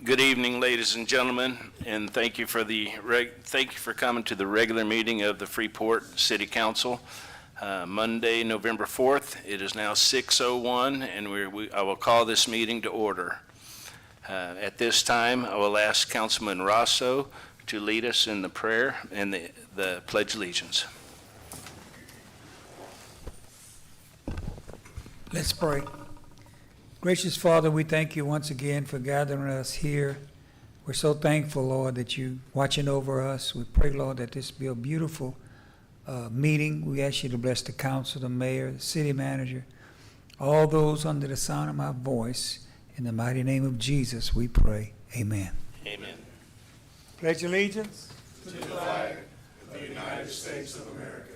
Good evening, ladies and gentlemen, and thank you for coming to the regular meeting of the Freeport City Council. Monday, November 4th. It is now 6:01, and I will call this meeting to order. At this time, I will ask Councilman Rosso to lead us in the prayer and the Pledge of Allegiance. Let's pray. Gracious Father, we thank you once again for gathering us here. We're so thankful, Lord, that you're watching over us. We pray, Lord, that this be a beautiful meeting. We ask you to bless the council, the mayor, the city manager, all those under the sound of my voice. In the mighty name of Jesus, we pray. Amen. Amen. Pledge allegiance to the flag of the United States of America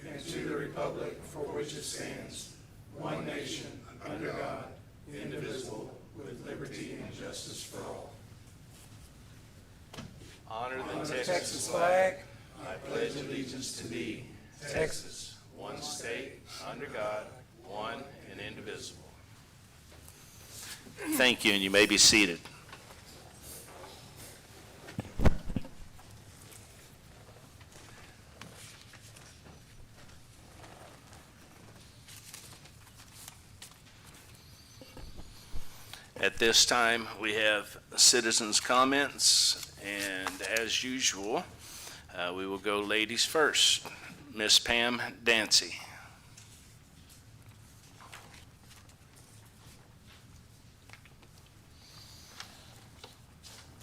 and to the republic for which it stands, one nation, under God, indivisible, with liberty and justice for all. Honor the Texas flag. I pledge allegiance to thee, Texas, one state, under God, one and indivisible. Thank you, and you may be seated. At this time, we have citizens' comments, and as usual, we will go ladies first. Miss Pam Dancy.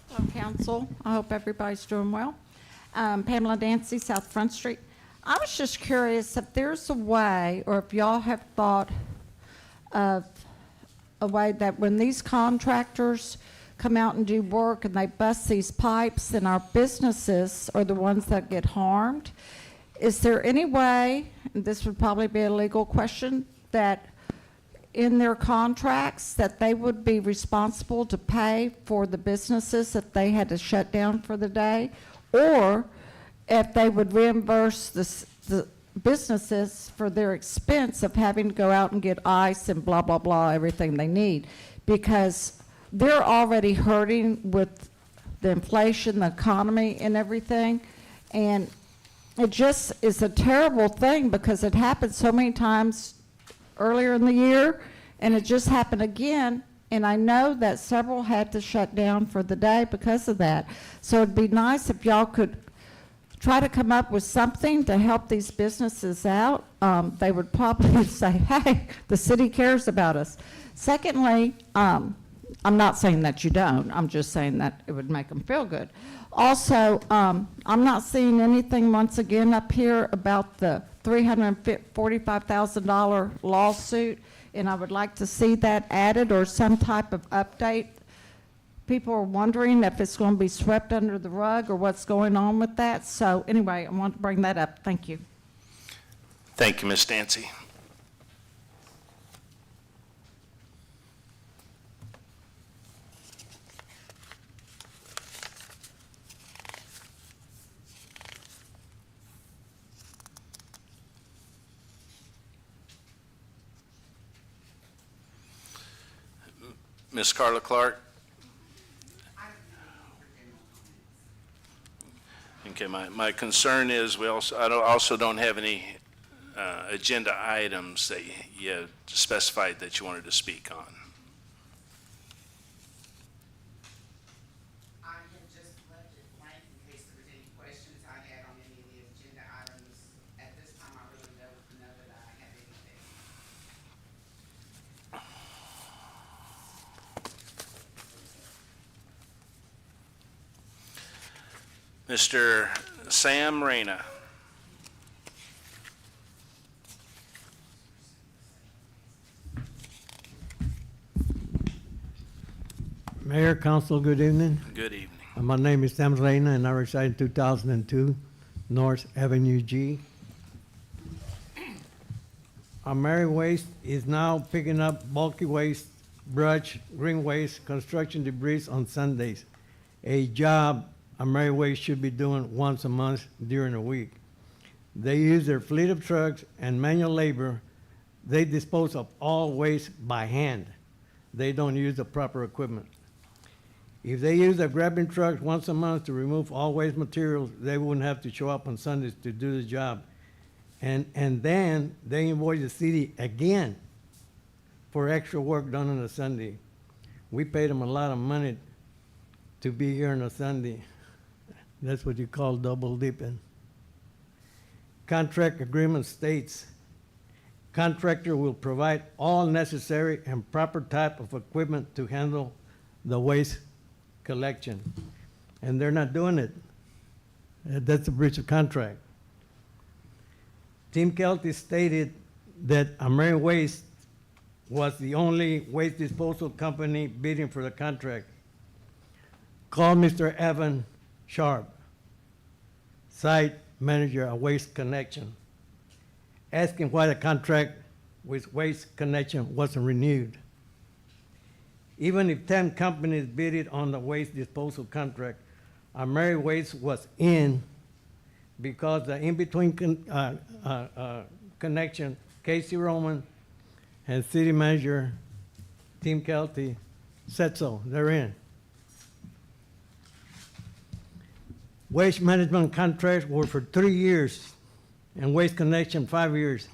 Hello, Council. I hope everybody's doing well. Pamela Dancy, South Front Street. I was just curious if there's a way, or if y'all have thought of a way that when these contractors come out and do work and they bust these pipes and our businesses are the ones that get harmed, is there any way, and this would probably be a legal question, that in their contracts that they would be responsible to pay for the businesses if they had to shut down for the day, or if they would reimburse the businesses for their expense of having to go out and get ice and blah, blah, blah, everything they need, because they're already hurting with the inflation, the economy, and everything. And it just is a terrible thing because it happened so many times earlier in the year, and it just happened again. And I know that several had to shut down for the day because of that. So it'd be nice if y'all could try to come up with something to help these businesses out. They would probably say, hey, the city cares about us. Secondly, I'm not saying that you don't. I'm just saying that it would make them feel good. Also, I'm not seeing anything once again up here about the $345,000 lawsuit, and I would like to see that added or some type of update. People are wondering if it's going to be swept under the rug or what's going on with that. So anyway, I want to bring that up. Thank you. Thank you, Ms. Dancy. Ms. Carla Clark. Okay, my concern is I also don't have any agenda items that you specified that you wanted to speak on. I have just left it blank in case there was any questions I had on any of the agenda items. At this time, I really don't know that I have anything. Mr. Sam Reyna. Mayor, Council, good evening. Good evening. My name is Sam Reyna, and I reside in 2002 North Avenue G. Our Mary Waste is now picking up bulky waste, brush, green waste, construction debris on Sundays, a job Mary Waste should be doing once a month during the week. They use their fleet of trucks and manual labor. They dispose of all waste by hand. They don't use the proper equipment. If they use their grabbing trucks once a month to remove all waste materials, they wouldn't have to show up on Sundays to do the job. And then they invoice the city again for extra work done on a Sunday. We paid them a lot of money to be here on a Sunday. That's what you call double dipping. Contract agreement states, contractor will provide all necessary and proper type of equipment to handle the waste collection. And they're not doing it. That's a breach of contract. Team Kelty stated that American Waste was the only waste disposal company bidding for the contract. Call Mr. Evan Sharp, site manager at Waste Connection, asking why the contract with Waste Connection wasn't renewed. Even if 10 companies bidded on the waste disposal contract, American Waste was in because the in-between connection, Casey Roman and city manager Tim Kelty said so. They're in. Waste management contracts were for 3 years, and Waste Connection 5 years.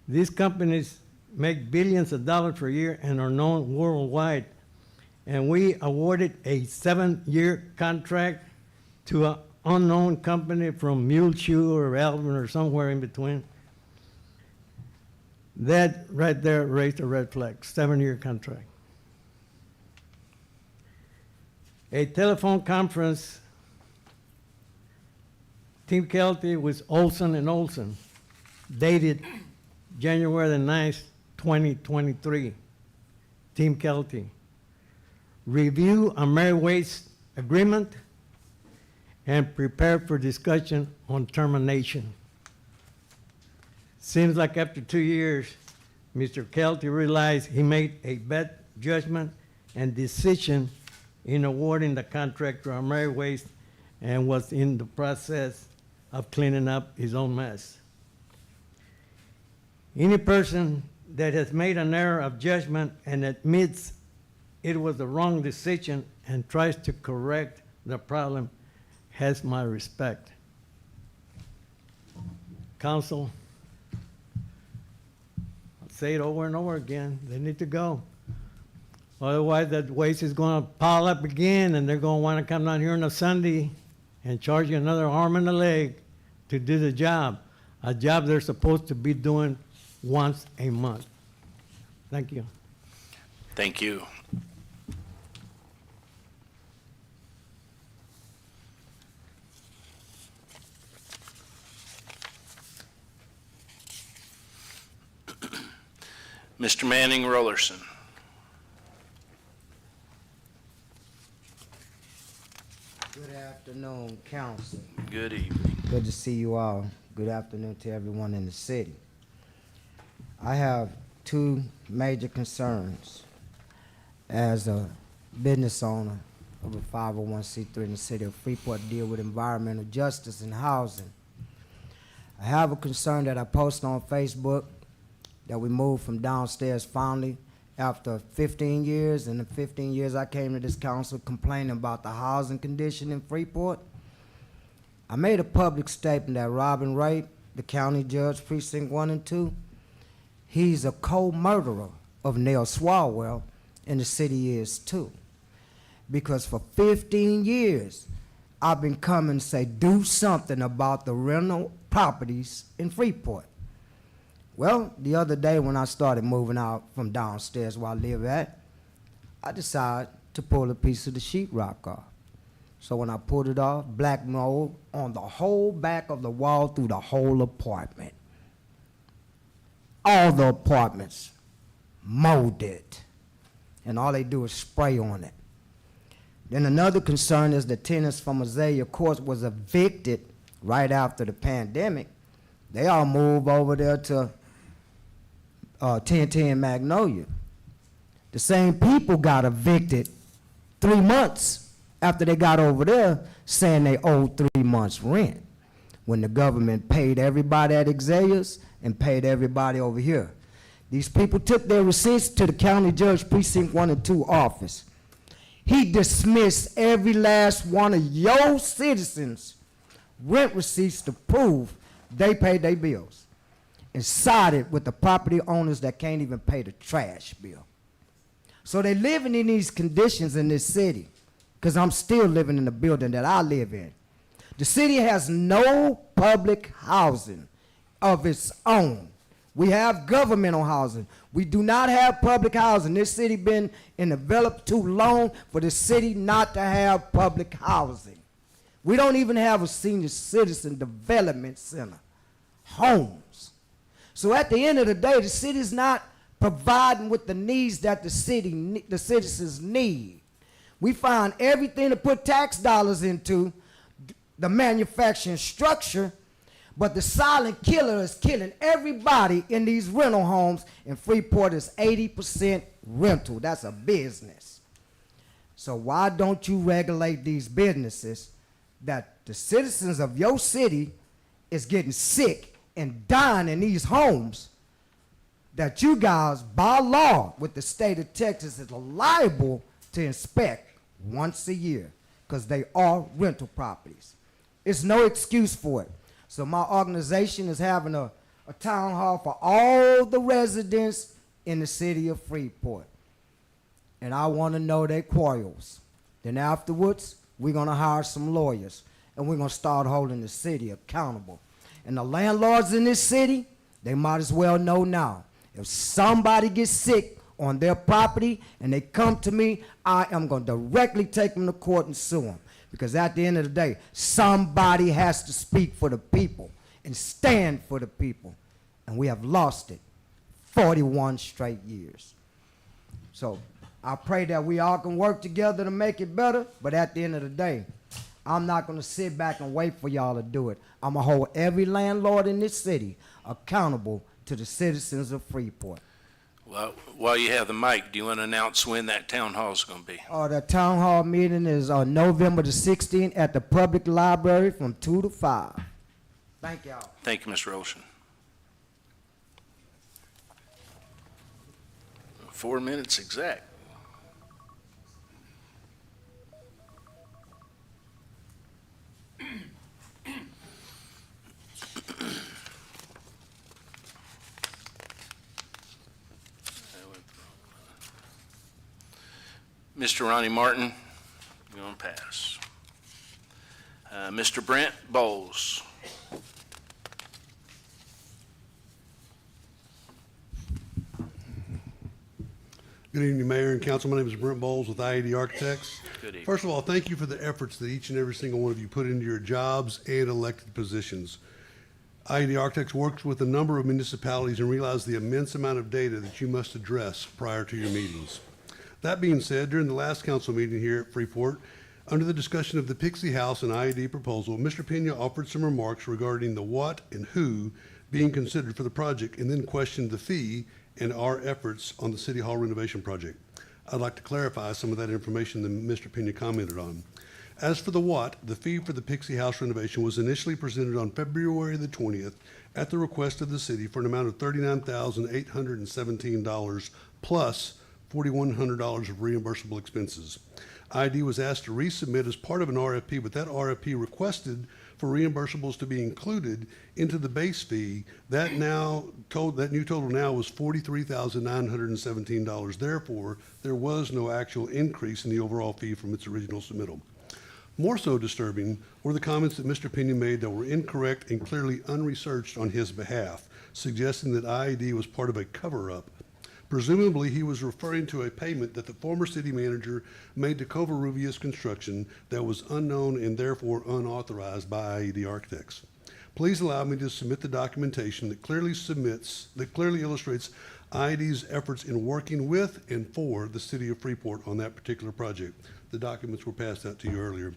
These companies make billions of dollars per year and are known worldwide. And we awarded a 7-year contract to an unknown company from Muleshoe or Alvin or somewhere in between. That right there raised a red flag, 7-year contract. A telephone conference, Team Kelty with Olson and Olson, dated January the 9th, 2023. Team Kelty. Review American Waste agreement and prepare for discussion on termination. Seems like after 2 years, Mr. Kelty realized he made a bad judgment and decision in awarding the contract to American Waste and was in the process of cleaning up his own mess. Any person that has made an error of judgment and admits it was the wrong decision and tries to correct the problem has my respect. Council, I'll say it over and over again, they need to go. Otherwise, that waste is going to pile up again, and they're going to want to come down here on a Sunday and charge you another arm and a leg to do the job, a job they're supposed to be doing once a month. Thank you. Thank you. Mr. Manning Rollerson. Good afternoon, council. Good evening. Good to see you all. Good afternoon to everyone in the city. I have two major concerns as a business owner of a 501c3 in the city of Freeport to deal with environmental justice and housing. I have a concern that I post on Facebook that we moved from downstairs finally after 15 years. In the 15 years I came to this council complaining about the housing condition in Freeport. I made a public statement that Robin Wright, the county judge, precinct 1 and 2, he's a co-murderer of Nell Swalwell, and the city is too. Because for 15 years, I've been coming to say, do something about the rental properties in Freeport. Well, the other day when I started moving out from downstairs where I live at, I decided to pull a piece of the sheetrock off. So when I pulled it off, black mold on the whole back of the wall through the whole apartment. All the apartments molded, and all they do is spray on it. Then another concern is the tenants from Azalea Court was evicted right after the pandemic. They all moved over there to 1010 Magnolia. The same people got evicted 3 months after they got over there, saying they owed 3 months rent, when the government paid everybody at Azalea's and paid everybody over here. These people took their receipts to the county judge precinct 1 and 2 office. He dismissed every last one of your citizens' rent receipts to prove they paid their bills, and sided with the property owners that can't even pay the trash bill. So they living in these conditions in this city, because I'm still living in the building that I live in. The city has no public housing of its own. We have governmental housing. We do not have public housing. This city been in developed too long for the city not to have public housing. We don't even have a senior citizen development center, homes. So at the end of the day, the city is not providing with the needs that the citizens need. We find everything to put tax dollars into the manufacturing structure, but the silent killer is killing everybody in these rental homes, and Freeport is 80% rental. That's a business. So why don't you regulate these businesses that the citizens of your city is getting sick and dying in these homes that you guys, by law, with the state of Texas, is liable to inspect once a year, because they are rental properties. It's no excuse for it. So my organization is having a town hall for all the residents in the city of Freeport. And I want to know their quarrels. Then afterwards, we're going to hire some lawyers, and we're going to start holding the city accountable. And the landlords in this city, they might as well know now. If somebody gets sick on their property and they come to me, I am going to directly take them to court and sue them. Because at the end of the day, somebody has to speak for the people and stand for the people. And we have lost it 41 straight years. So I pray that we all can work together to make it better. But at the end of the day, I'm not going to sit back and wait for y'all to do it. I'm going to hold every landlord in this city accountable to the citizens of Freeport. Well, while you have the mic, do you want to announce when that town hall is going to be? The town hall meeting is on November the 16th at the public library from 2 to 5. Thank y'all. Thank you, Mr. Olson. 4 minutes exact. Mr. Ronnie Martin, you're going to pass. Mr. Brent Bowles. Good evening, Mayor and Council. My name is Brent Bowles with IAD Architects. Good evening. First of all, thank you for the efforts that each and every single one of you put into your jobs and elected positions. IAD Architects works with a number of municipalities and realize the immense amount of data that you must address prior to your meetings. That being said, during the last council meeting here at Freeport, under the discussion of the Pixie House and IAD proposal, Mr. Pena offered some remarks regarding the what and who being considered for the project, and then questioned the fee and our efforts on the City Hall renovation project. I'd like to clarify some of that information that Mr. Pena commented on. As for the what, the fee for the Pixie House renovation was initially presented on February the 20th at the request of the city for an amount of $39,817 plus $4,100 of reimbursable expenses. ID was asked to resubmit as part of an RFP, but that RFP requested for reimbursables to be included into the base fee. That new total now was $43,917. Therefore, there was no actual increase in the overall fee from its original submittal. More so disturbing were the comments that Mr. Pena made that were incorrect and clearly unresearched on his behalf, suggesting that IAD was part of a cover-up. Presumably, he was referring to a payment that the former city manager made to Covarrubias Construction that was unknown and therefore unauthorized by IAD Architects. Please allow me to submit the documentation that clearly illustrates IAD's efforts in working with and for the city of Freeport on that particular project. The documents were passed out to you earlier.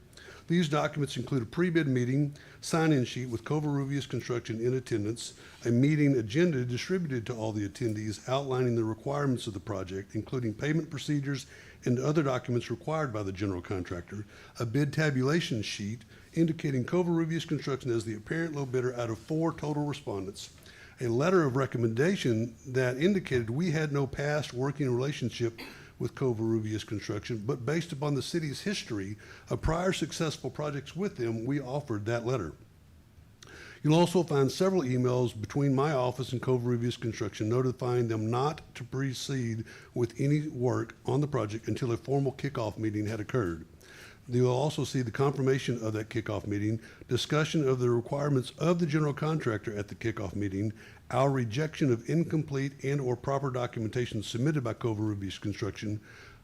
These documents include a pre-bid meeting, sign-in sheet with Covarrubias Construction in attendance, a meeting agenda distributed to all the attendees outlining the requirements of the project, including payment procedures and other documents required by the general contractor, a bid tabulation sheet indicating Covarrubias Construction as the apparent low bidder out of 4 total respondents, a letter of recommendation that indicated we had no past working relationship with Covarrubias Construction, but based upon the city's history of prior successful projects with them, we offered that letter. You'll also find several emails between my office and Covarrubias Construction notifying them not to proceed with any work on the project until a formal kickoff meeting had occurred. You'll also see the confirmation of that kickoff meeting, discussion of the requirements of the general contractor at the kickoff meeting, our rejection of incomplete and/or proper documentation submitted by Covarrubias Construction,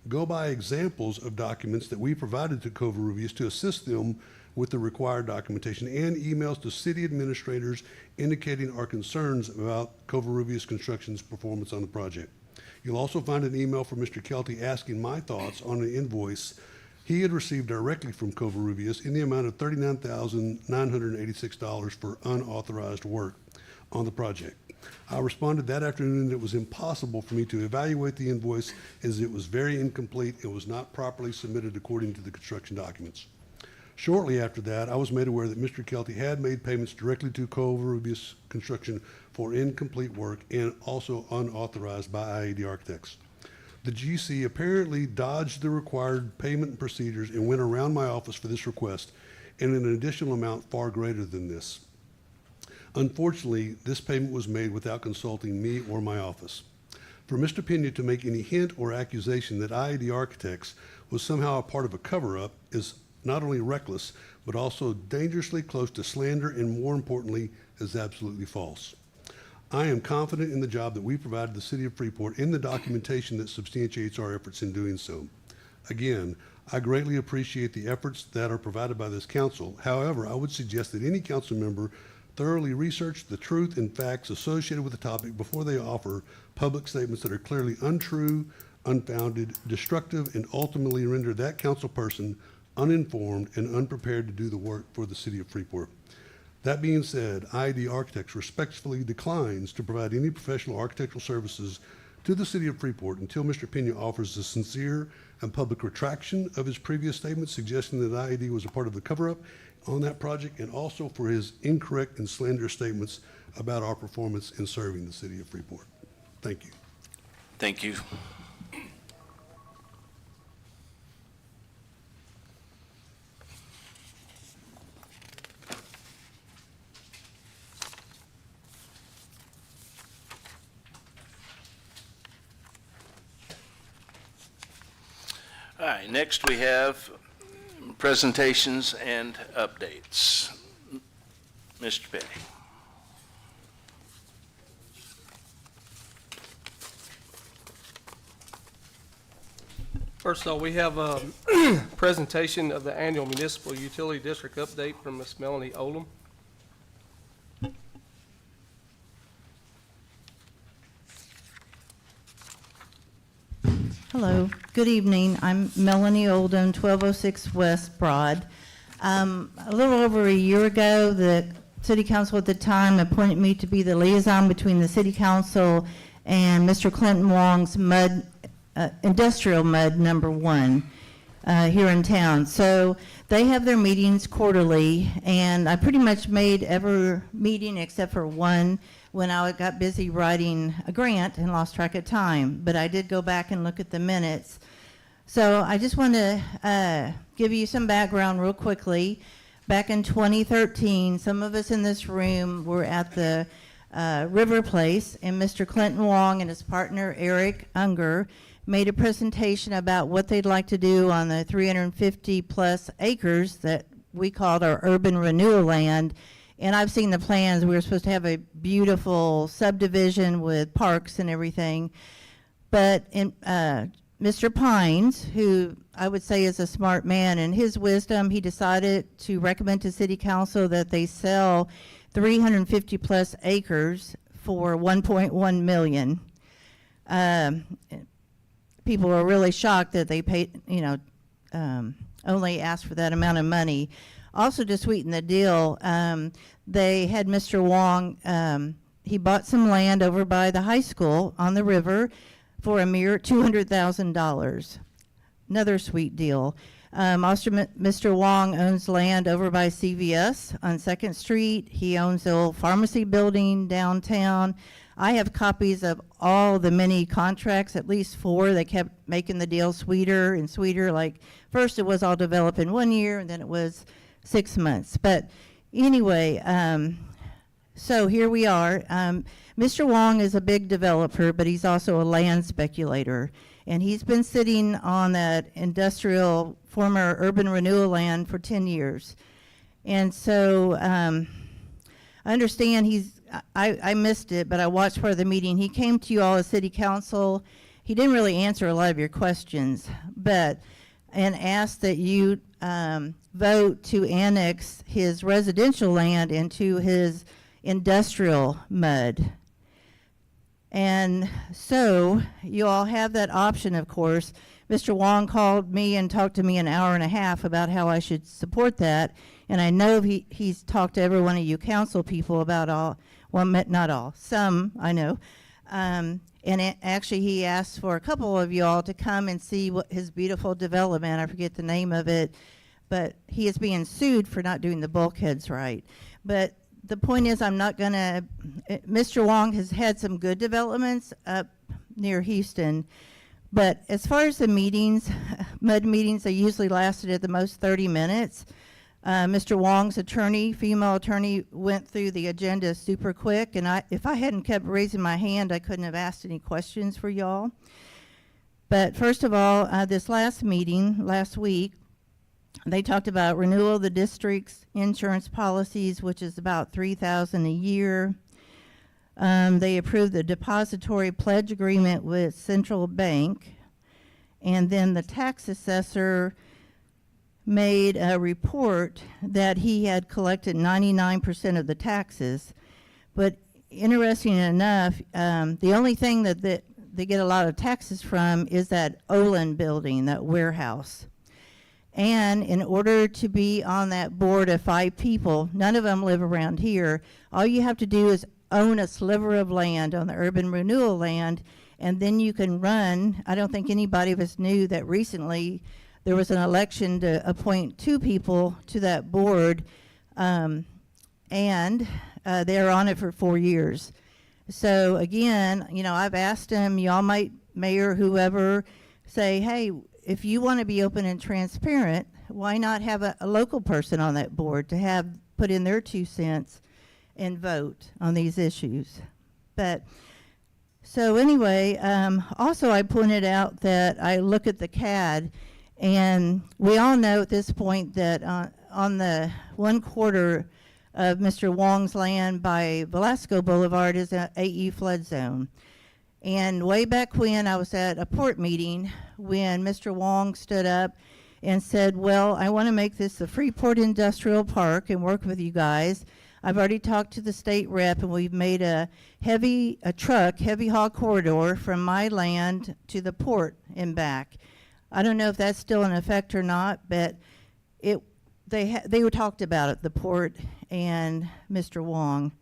go by examples of documents that we provided to Covarrubias to assist them with the required documentation, and emails to city administrators indicating our concerns about Covarrubias Construction's performance on the project. You'll also find an email from Mr. Kelty asking my thoughts on an invoice he had received directly from Covarrubias in the amount of $39,986 for unauthorized work on the project. I responded that afternoon that it was impossible for me to evaluate the invoice as it was very incomplete and was not properly submitted according to the construction documents. Shortly after that, I was made aware that Mr. Kelty had made payments directly to Covarrubias Construction for incomplete work and also unauthorized by IAD Architects. The GC apparently dodged the required payment procedures and went around my office for this request and an additional amount far greater than this. Unfortunately, this payment was made without consulting me or my office. For Mr. Pena to make any hint or accusation that IAD Architects was somehow a part of a cover-up is not only reckless, but also dangerously close to slander and, more importantly, is absolutely false. I am confident in the job that we provided the City of Freeport in the documentation that substantiates our efforts in doing so. Again, I greatly appreciate the efforts that are provided by this council. However, I would suggest that any council member thoroughly research the truth and facts associated with the topic before they offer public statements that are clearly untrue, unfounded, destructive, and ultimately render that council person uninformed and unprepared to do the work for the City of Freeport. That being said, IAD Architects respectfully declines to provide any professional architectural services to the City of Freeport until Mr. Pena offers a sincere and public retraction of his previous statements suggesting that IAD was a part of the cover-up on that project, and also for his incorrect and slanderous statements about our performance in serving the City of Freeport. Thank you. Thank you. All right, next we have presentations and updates. Mr. Petty. First of all, we have a presentation of the annual municipal utility district update from Ms. Melanie Oldham. Hello, good evening. I'm Melanie Oldham, 1206 West Broad. A little over a year ago, the city council at the time appointed me to be the liaison between the city council and Mr. Clinton Wong's industrial mud number 1 here in town. So they have their meetings quarterly, and I pretty much made every meeting except for one when I got busy writing a grant and lost track of time. But I did go back and look at the minutes. So I just want to give you some background real quickly. Back in 2013, some of us in this room were at the River Place, and Mr. Clinton Wong and his partner Eric Unger made a presentation about what they'd like to do on the 350 plus acres that we called our urban renewal land. And I've seen the plans. We were supposed to have a beautiful subdivision with parks and everything. But Mr. Pines, who I would say is a smart man, in his wisdom, he decided to recommend to City Council that they sell 350 plus acres for $1.1 million. People were really shocked that they paid, only asked for that amount of money. Also, to sweeten the deal, they had Mr. Wong, he bought some land over by the high school on the river for a mere $200,000. Another sweet deal. Also, Mr. Wong owns land over by CVS on 2nd Street. He owns the old pharmacy building downtown. I have copies of all the many contracts, at least 4. They kept making the deal sweeter and sweeter. Like, first it was all developed in 1 year, and then it was 6 months. But anyway, so here we are. Mr. Wong is a big developer, but he's also a land speculator. And he's been sitting on that industrial, former urban renewal land for 10 years. And so I understand I missed it, but I watched part of the meeting. He came to you all as city council. He didn't really answer a lot of your questions, and asked that you vote to annex his residential land into his industrial mud. And so you all have that option, of course. Mr. Wong called me and talked to me an hour and a half about how I should support that. And I know he's talked to every one of you council people about all, well, not all, some I know. Actually, he asked for a couple of you all to come and see what his beautiful development, I forget the name of it, but he is being sued for not doing the bulkheads right. But the point is, I'm not gonna, Mr. Wong has had some good developments up near Houston, but as far as the meetings, mud meetings, they usually lasted at the most 30 minutes. Mr. Wong's attorney, female attorney, went through the agenda super quick, and if I hadn't kept raising my hand, I couldn't have asked any questions for y'all. But first of all, this last meeting, last week, they talked about renewal of the district's insurance policies, which is about $3,000 a year. They approved the depository pledge agreement with Central Bank, and then the tax assessor made a report that he had collected 99% of the taxes. But interesting enough, the only thing that they get a lot of taxes from is that Olin building, that warehouse. And in order to be on that board of 5 people, none of them live around here, all you have to do is own a sliver of land on the urban renewal land, and then you can run. I don't think anybody of us knew that recently there was an election to appoint 2 people to that board, and they're on it for 4 years. So again, I've asked them, y'all might, mayor, whoever, say, hey, if you want to be open and transparent, why not have a local person on that board to have put in their 2 cents and vote on these issues? But so anyway, also I pointed out that I look at the CAD, and we all know at this point that on the 1/4 of Mr. Wong's land by Velasco Boulevard is an AE flood zone. And way back when, I was at a port meeting when Mr. Wong stood up and said, well, I want to make this the Freeport Industrial Park and work with you guys. I've already talked to the state rep, and we've made a heavy haul corridor from my land to the port and back. I don't know if that's still in effect or not, but they were talked about it, the port and Mr. Wong.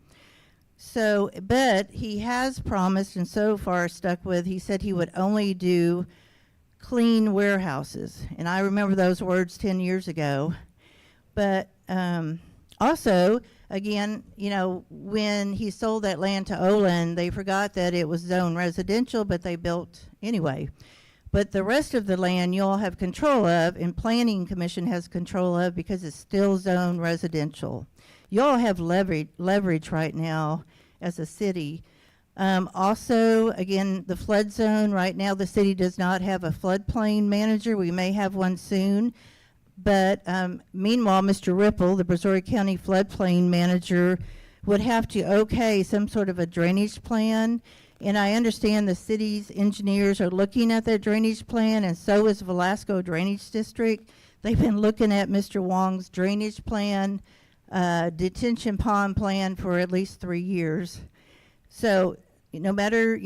So, but he has promised, and so far stuck with, he said he would only do clean warehouses. And I remember those words 10 years ago. But also, again, when he sold that land to Olin, they forgot that it was zone residential, but they built anyway. But the rest of the land you all have control of, and Planning Commission has control of, because it's still zone residential. You all have leverage right now as a city. Also, again, the flood zone, right now the city does not have a floodplain manager. We may have one soon. But meanwhile, Mr. Ripple, the Brazoria County floodplain manager, would have to okay some sort of a drainage plan. And I understand the city's engineers are looking at that drainage plan, and so is Velasco Drainage District. They've been looking at Mr. Wong's drainage plan, detention pond plan for at least 3 years. So no matter,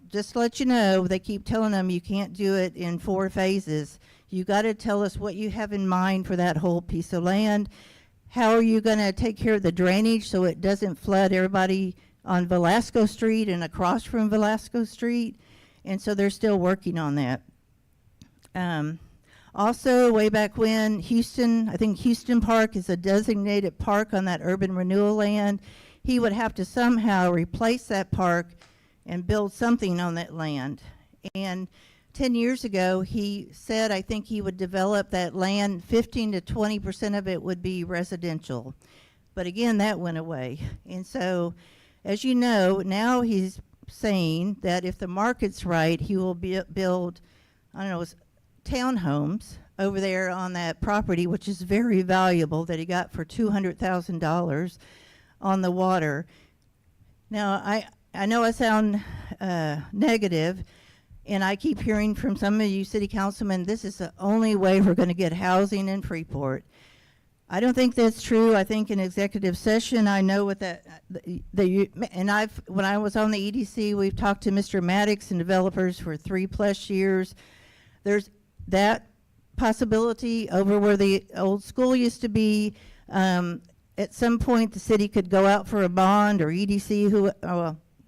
just to let you know, they keep telling them you can't do it in 4 phases. You got to tell us what you have in mind for that whole piece of land. How are you going to take care of the drainage so it doesn't flood everybody on Velasco Street and across from Velasco Street? And so they're still working on that. Also, way back when, I think Houston Park is a designated park on that urban renewal land. he would have to somehow replace that park and build something on that land. And 10 years ago, he said, I think he would develop that land, 15 to 20% of it would be residential. But again, that went away. And so, as you know, now he's saying that if the market's right, he will build, I don't know, townhomes over there on that property, which is very valuable, that he got for $200,000 on the water. Now, I know I sound negative, and I keep hearing from some of you city councilmen, this is the only way we're going to get housing in Freeport. I don't think that's true. I think in executive session, I know what when I was on the EDC, we've talked to Mr. Maddox and developers for 3+ years. There's that possibility over where the old school used to be. At some point, the city could go out for a bond, or EDC,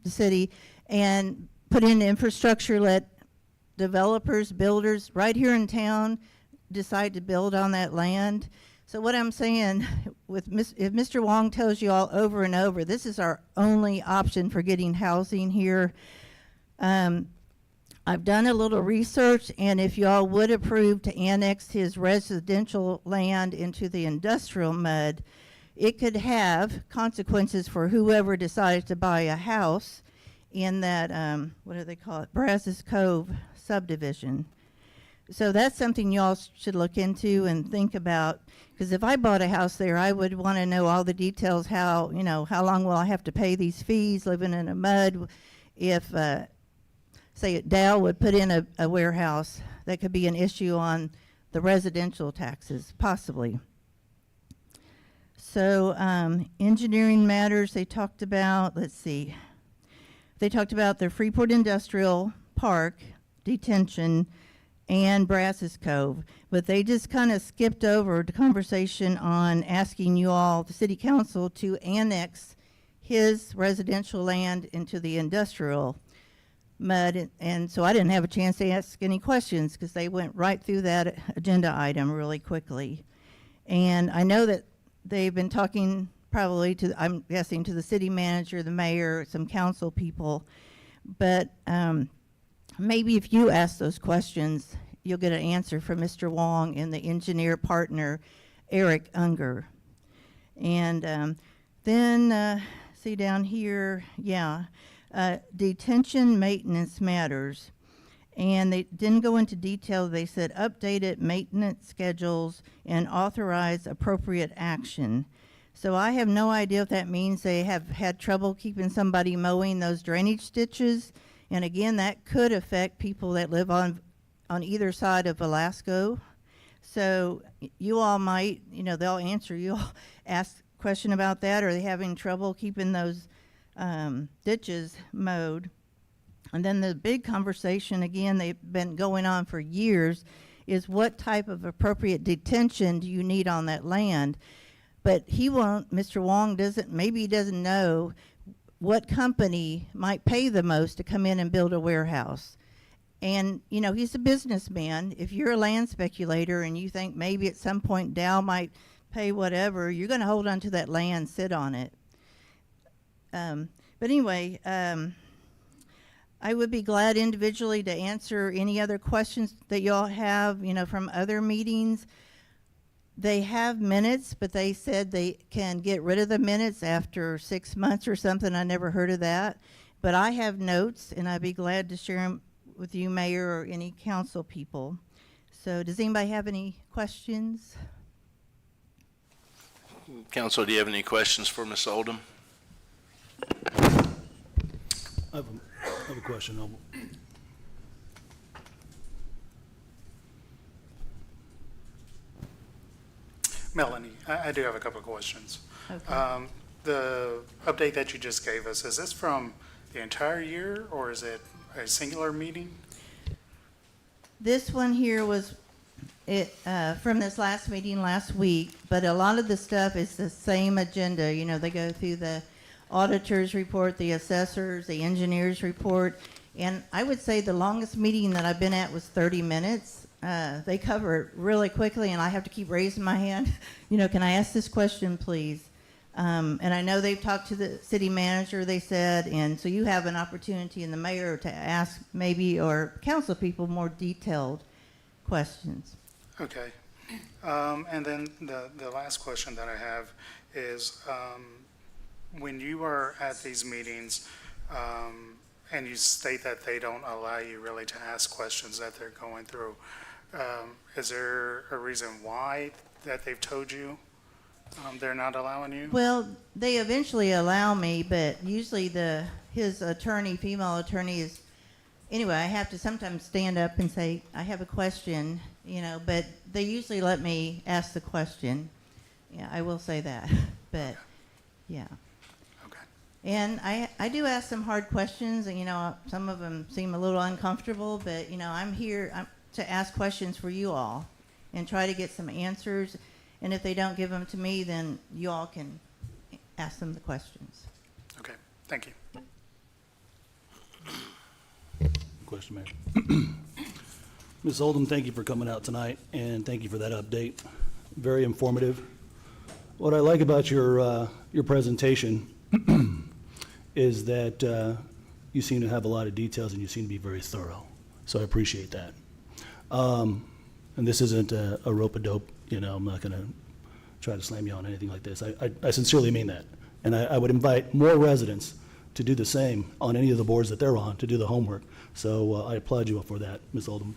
the city, and put in infrastructure, let developers, builders right here in town decide to build on that land. So what I'm saying, if Mr. Wong tells you all over and over, this is our only option for getting housing here. I've done a little research, and if y'all would approve to annex his residential land into the industrial mud, it could have consequences for whoever decides to buy a house in that, what do they call it, Brazos Cove subdivision. So that's something y'all should look into and think about, because if I bought a house there, I would want to know all the details, how long will I have to pay these fees living in a mud. If, say, Dow would put in a warehouse, that could be an issue on the residential taxes, possibly. So engineering matters, they talked about, let's see, they talked about the Freeport Industrial Park detention and Brazos Cove, but they just kind of skipped over the conversation on asking you all, the city council, to annex his residential land into the industrial mud. And so I didn't have a chance to ask any questions because they went right through that agenda item really quickly. And I know that they've been talking probably to, I'm guessing, to the city manager, the mayor, some council people, but maybe if you ask those questions, you'll get an answer from Mr. Wong and the engineer partner, Eric Unger. And then, see down here, detention maintenance matters. And they didn't go into detail. They said updated maintenance schedules and authorize appropriate action. So I have no idea if that means they have had trouble keeping somebody mowing those drainage ditches. And again, that could affect people that live on either side of Velasco. So you all might, they'll answer you all, ask a question about that. Are they having trouble keeping those ditches mowed? And then the big conversation, again, they've been going on for years, is what type of appropriate detention do you need on that land? But Mr. Wong maybe he doesn't know what company might pay the most to come in and build a warehouse. And, he's a businessman. If you're a land speculator and you think maybe at some point Dow might pay whatever, you're going to hold on to that land, sit on it. But anyway, I would be glad individually to answer any other questions that y'all have, from other meetings. They have minutes, but they said they can get rid of the minutes after 6 months or something. I never heard of that. But I have notes, and I'd be glad to share them with you, Mayor, or any council people. So does anybody have any questions? Council, do you have any questions for Ms. Oldham? I have a question. Melanie, I do have a couple of questions. Okay. The update that you just gave us, is this from the entire year, or is it a singular meeting? This one here was from this last meeting last week, but a lot of the stuff is the same agenda. They go through the auditor's report, the assessors, the engineer's report, and I would say the longest meeting that I've been at was 30 minutes. They cover it really quickly, and I have to keep raising my hand. Can I ask this question, please? And I know they've talked to the city manager, they said, and so you have an opportunity in the mayor to ask maybe, or council people, more detailed questions. Okay. And then the last question that I have is, when you are at these meetings, and you state that they don't allow you really to ask questions that they're going through, is there a reason why that they've told you they're not allowing you? Well, they eventually allow me, but usually his attorney, female attorney, is, anyway, I have to sometimes stand up and say, I have a question, but they usually let me ask the question. Yeah, I will say that, but, yeah. Okay. And I do ask some hard questions, and, some of them seem a little uncomfortable, but, I'm here to ask questions for you all and try to get some answers. And if they don't give them to me, then you all can ask them the questions. Okay, thank you. Question, Mayor. Ms. Oldham, thank you for coming out tonight, and thank you for that update. Very informative. What I like about your presentation is that you seem to have a lot of details and you seem to be very thorough. So I appreciate that. And this isn't a rope-a-dope, I'm not going to try to slam you on anything like this. I sincerely mean that. And I would invite more residents to do the same on any of the boards that they're on, to do the homework. So I applaud you for that, Ms. Oldham.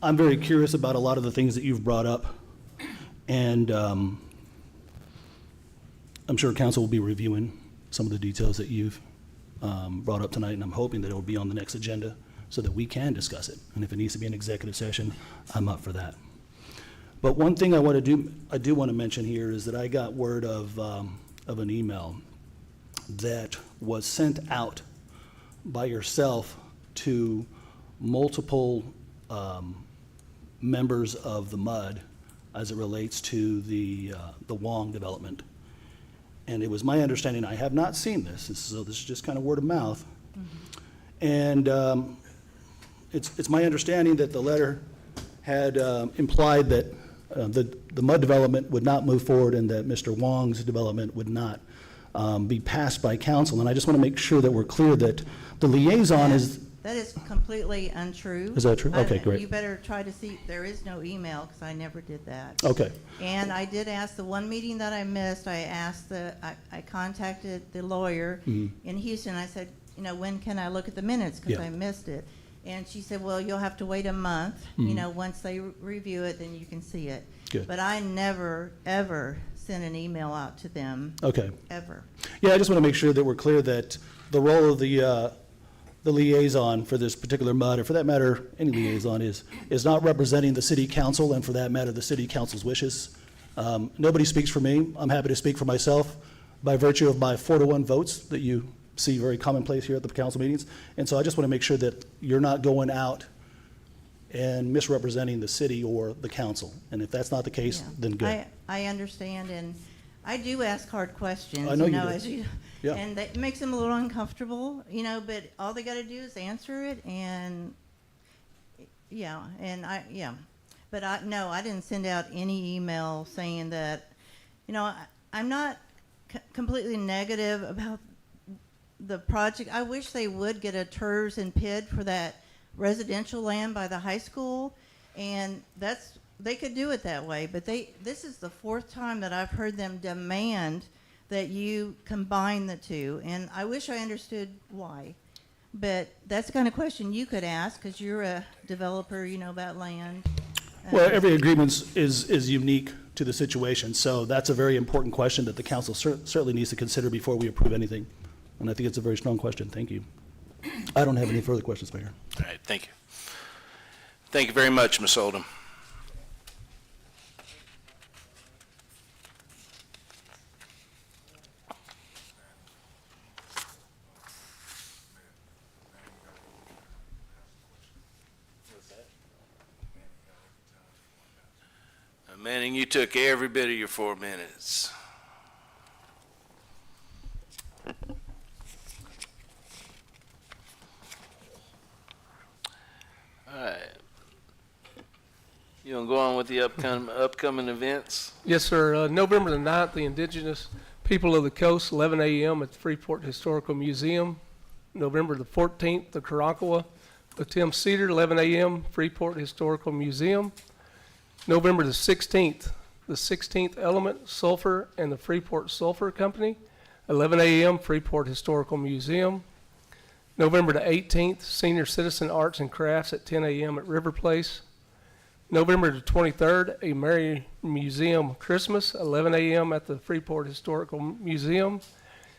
I'm very curious about a lot of the things that you've brought up, and I'm sure council will be reviewing some of the details that you've brought up tonight, and I'm hoping that it will be on the next agenda so that we can discuss it. And if it needs to be an executive session, I'm up for that. But one thing I do want to mention here is that I got word of an email that was sent out by yourself to multiple members of the MUD as it relates to the Wong development. And it was my understanding, I have not seen this, so this is just kind of word of mouth. And it's my understanding that the letter had implied that the MUD development would not move forward and that Mr. Wong's development would not be passed by council. And I just want to make sure that we're clear that the liaison is. That is completely untrue. Is that true? Okay, great. You better try to see, there is no email, because I never did that. Okay. And I did ask, the one meeting that I missed, I contacted the lawyer in Houston. I said, when can I look at the minutes, because I missed it. And she said, well, you'll have to wait a month. Once they review it, then you can see it. Good. But I never, ever sent an email out to them. Okay. Ever. Yeah, I just want to make sure that we're clear that the role of the liaison for this particular MUD, or for that matter, any liaison, is not representing the city council, and for that matter, the city council's wishes. Nobody speaks for me. I'm happy to speak for myself by virtue of my 4-to-1 votes that you see very commonplace here at the council meetings. And so I just want to make sure that you're not going out and misrepresenting the city or the council. And if that's not the case, then good. I understand, and I do ask hard questions. I know you do. As you, Yeah. and that makes them a little uncomfortable, but all they got to do is answer it, and But I didn't send out any email saying that, I'm not completely negative about the project. I wish they would get a TERS and PID for that residential land by the high school, and they could do it that way, but this is the 4th time that I've heard them demand that you combine the two, and I wish I understood why. But that's the kind of question you could ask, because you're a developer, you know about land. Well, every agreement is unique to the situation, so that's a very important question that the council certainly needs to consider before we approve anything. And I think it's a very strong question. Thank you. I don't have any further questions, Mayor. All right, thank you. Thank you very much, Ms. Oldham. Manning, you took every bit of your 4 minutes. All right. You want to go on with the upcoming events? Yes, sir. November the 9th, the Indigenous People of the Coast, 11 a.m. at the Freeport Historical Museum. November the 14th, the Karankawa with Tim Cedar, 11 a.m., Freeport Historical Museum. November the 16th, the 16th Element Sulfur and the Freeport Sulfur Company, 11 a.m., Freeport Historical Museum. November the 18th, Senior Citizen Arts and Crafts at 10 a.m. at River Place. November the 23rd, a Merry Museum Christmas, 11 a.m. at the Freeport Historical Museum.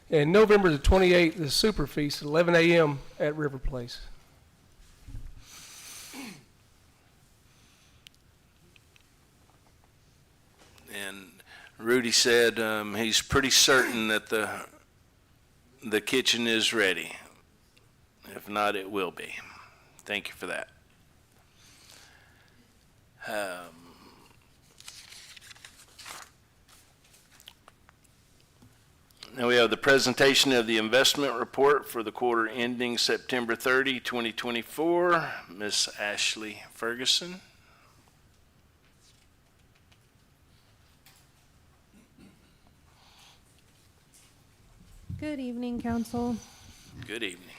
And November the 28th, the Super Feast, 11 a.m. at River Place. And Rudy said he's pretty certain that the kitchen is ready. If not, it will be. Thank you for that. Now we have the presentation of the investment report for the quarter ending September 30, 2024. Ms. Ashley Ferguson. Good evening, Council. Good evening.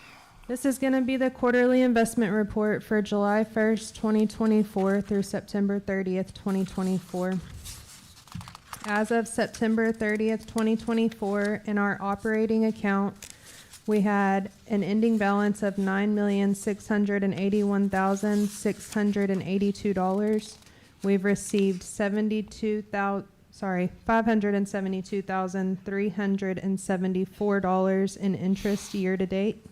This is going to be the quarterly investment report for July 1st, 2024 through September 30th, 2024. As of September 30th, 2024, in our operating account, we had an ending balance of $9,681,682. We've received $572,374 in interest year to date.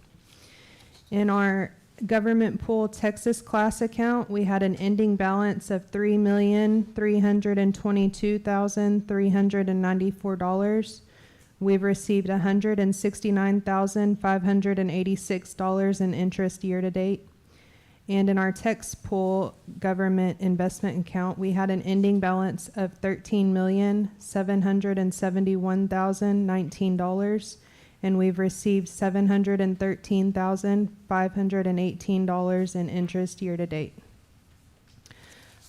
In our government pool Texas class account, we had an ending balance of $3,322,394. We've received $169,586 in interest year to date. And in our Tex pool government investment account, we had an ending balance of $13,771,019. And we've received $713,518 in interest year to date.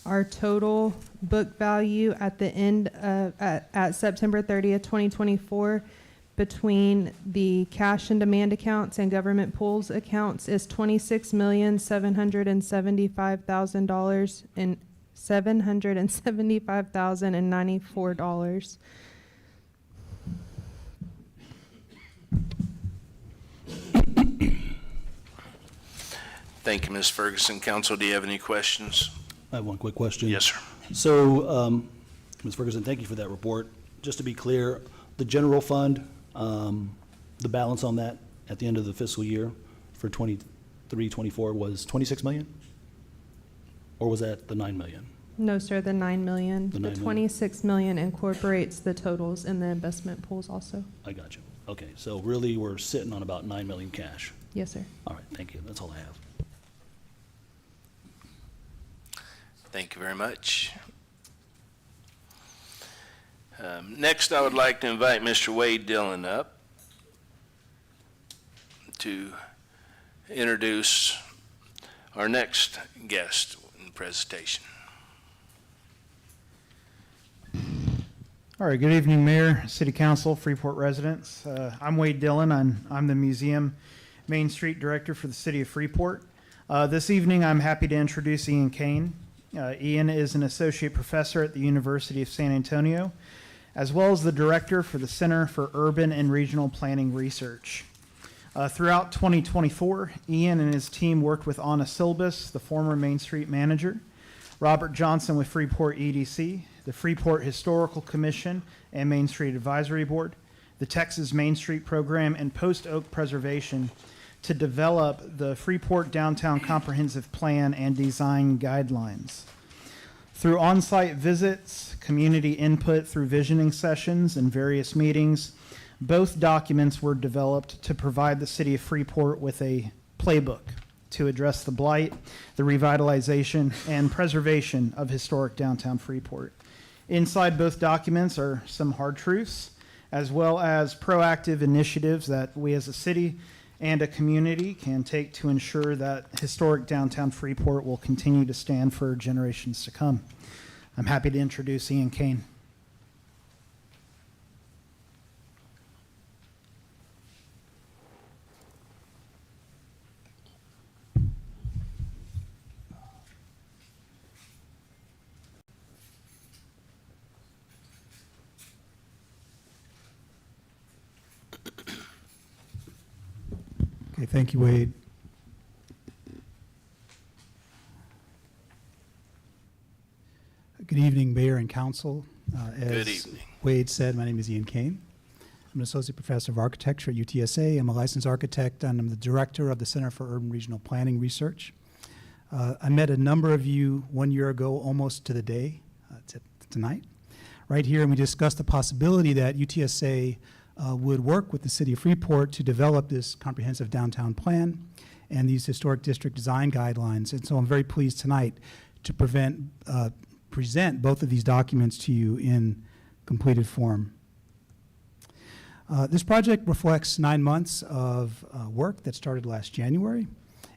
Our total book value at the end of, at September 30th, 2024, between the cash and demand accounts and government pools accounts is $26,775,000 and $775,094. Thank you, Ms. Ferguson. Council, do you have any questions? I have one quick question. Yes, sir. So, Ms. Ferguson, thank you for that report. Just to be clear, the general fund, the balance on that at the end of the fiscal year for 23-24 was 26 million? Or was that the 9 million? No, sir, the 9 million. The The 9 million. 26 million incorporates the totals in the investment pools also. I got you. Okay, so really, we're sitting on about 9 million cash. Yes, sir. All right, thank you. That's all I have. Thank you very much. Next, I would like to invite Mr. Wade Dillon up to introduce our next guest in the presentation. All right, good evening, Mayor, City Council, Freeport residents. I'm Wade Dillon. I'm the Museum Main Street Director for the City of Freeport. This evening, I'm happy to introduce Ian Kane. Ian is an associate professor at the University of San Antonio, as well as the director for the Center for Urban and Regional Planning Research. Throughout 2024, Ian and his team worked with Anna Silbus, the former Main Street manager, Robert Johnson with Freeport EDC, the Freeport Historical Commission and Main Street Advisory Board, the Texas Main Street Program, and Post Oak Preservation to develop the Freeport Downtown Comprehensive Plan and Design Guidelines. Through on-site visits, community input through visioning sessions, and various meetings, both documents were developed to provide the City of Freeport with a playbook to address the blight, the revitalization, and preservation of historic downtown Freeport. Inside both documents are some hard truths, as well as proactive initiatives that we as a city and a community can take to ensure that historic downtown Freeport will continue to stand for generations to come. I'm happy to introduce Ian Kane. Okay, thank you, Wade. Good evening, Mayor and Council. Good As evening. Wade said, my name is Ian Kane. I'm an Associate Professor of Architecture at UTSA. I'm a licensed architect, and I'm the Director of the Center for Urban Regional Planning Research. I met a number of you 1 year ago, almost to the day, tonight, right here, and we discussed the possibility that UTSA would work with the City of Freeport to develop this comprehensive downtown plan and these historic district design guidelines. And so I'm very pleased tonight to present both of these documents to you in completed form. This project reflects 9 months of work that started last January.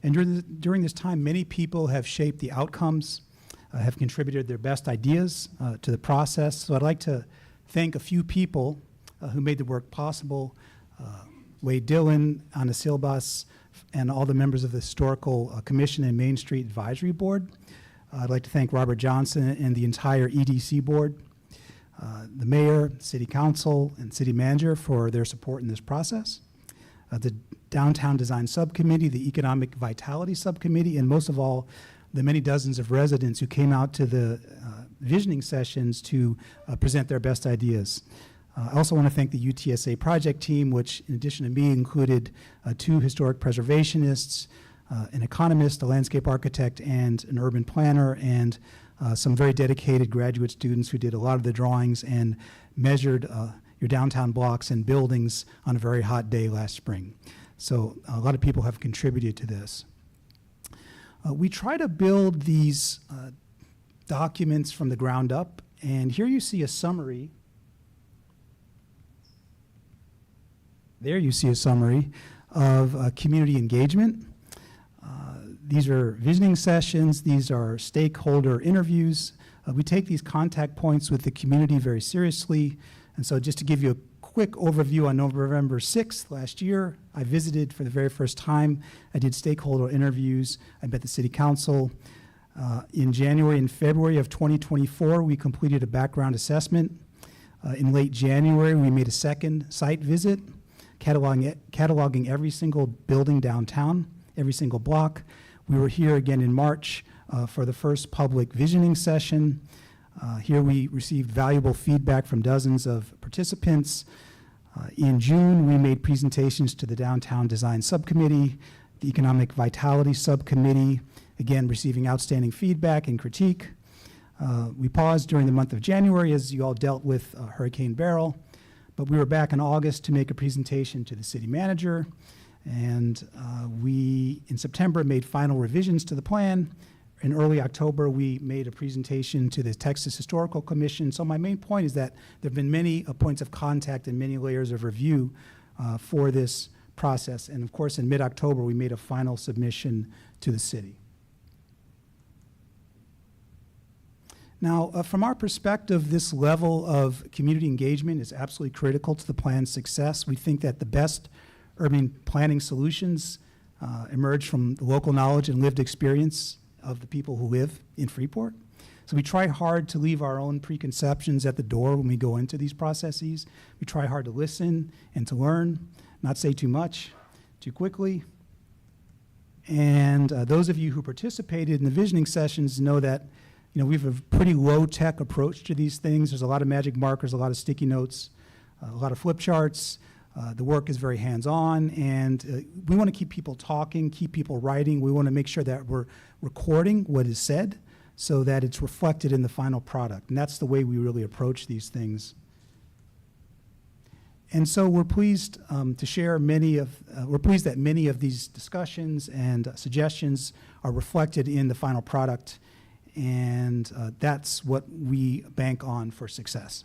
And during this time, many people have shaped the outcomes, have contributed their best ideas to the process. So I'd like to thank a few people who made the work possible: Wade Dillon, Anna Silbas, and all the members of the Historical Commission and Main Street Advisory Board. I'd like to thank Robert Johnson and the entire EDC board, the mayor, city council, and city manager for their support in this process, the Downtown Design Subcommittee, the Economic Vitality Subcommittee, and most of all, the many dozens of residents who came out to the visioning sessions to present their best ideas. I also want to thank the UTSA project team, which in addition to me included 2 historic preservationists, an economist, a landscape architect, and an urban planner, and some very dedicated graduate students who did a lot of the drawings and measured your downtown blocks and buildings on a very hot day last spring. So a lot of people have contributed to this. We try to build these documents from the ground up, and here you see a summary. There you see a summary of community engagement. These are visioning sessions. These are stakeholder interviews. We take these contact points with the community very seriously. And so just to give you a quick overview, on November 6th last year, I visited for the very first time. I did stakeholder interviews. I met the city council. In January and February of 2024, we completed a background assessment. In late January, we made a second site visit, cataloging every single building downtown, every single block. We were here again in March for the first public visioning session. Here we received valuable feedback from dozens of participants. In June, we made presentations to the Downtown Design Subcommittee, the Economic Vitality Subcommittee, again receiving outstanding feedback and critique. We paused during the month of January as you all dealt with Hurricane Beryl, but we were back in August to make a presentation to the city manager. And we, in September, made final revisions to the plan. In early October, we made a presentation to the Texas Historical Commission. So my main point is that there have been many points of contact and many layers of review for this process. And of course, in mid-October, we made a final submission to the city. Now, from our perspective, this level of community engagement is absolutely critical to the plan's success. We think that the best urban planning solutions emerge from the local knowledge and lived experience of the people who live in Freeport. So we try hard to leave our own preconceptions at the door when we go into these processes. We try hard to listen and to learn, not say too much, too quickly. And those of you who participated in the visioning sessions know that we have a pretty low-tech approach to these things. There's a lot of magic markers, a lot of sticky notes, a lot of flip charts. The work is very hands-on, and we want to keep people talking, keep people writing. We want to make sure that we're recording what is said so that it's reflected in the final product. And that's the way we really approach these things. And so we're pleased to share we're pleased that many of these discussions and suggestions are reflected in the final product, and that's what we bank on for success.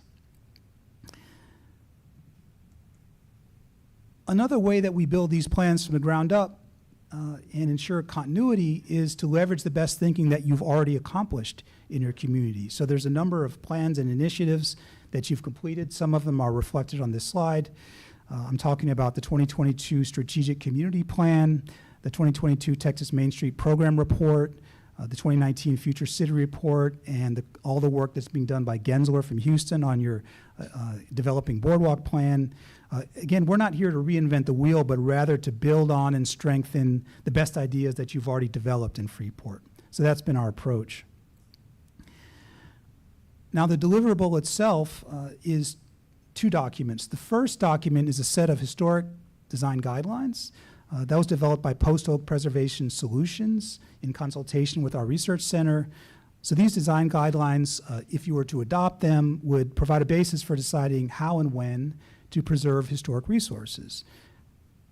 Another way that we build these plans from the ground up and ensure continuity is to leverage the best thinking that you've already accomplished in your community. So there's a number of plans and initiatives that you've completed. Some of them are reflected on this slide. I'm talking about the 2022 Strategic Community Plan, the 2022 Texas Main Street Program Report, the 2019 Future City Report, and all the work that's being done by Gensler from Houston on your developing boardwalk plan. Again, we're not here to reinvent the wheel, but rather to build on and strengthen the best ideas that you've already developed in Freeport. So that's been our approach. Now, the deliverable itself is 2 documents. The first document is a set of historic design guidelines. That was developed by Post Oak Preservation Solutions in consultation with our research center. So these design guidelines, if you were to adopt them, would provide a basis for deciding how and when to preserve historic resources.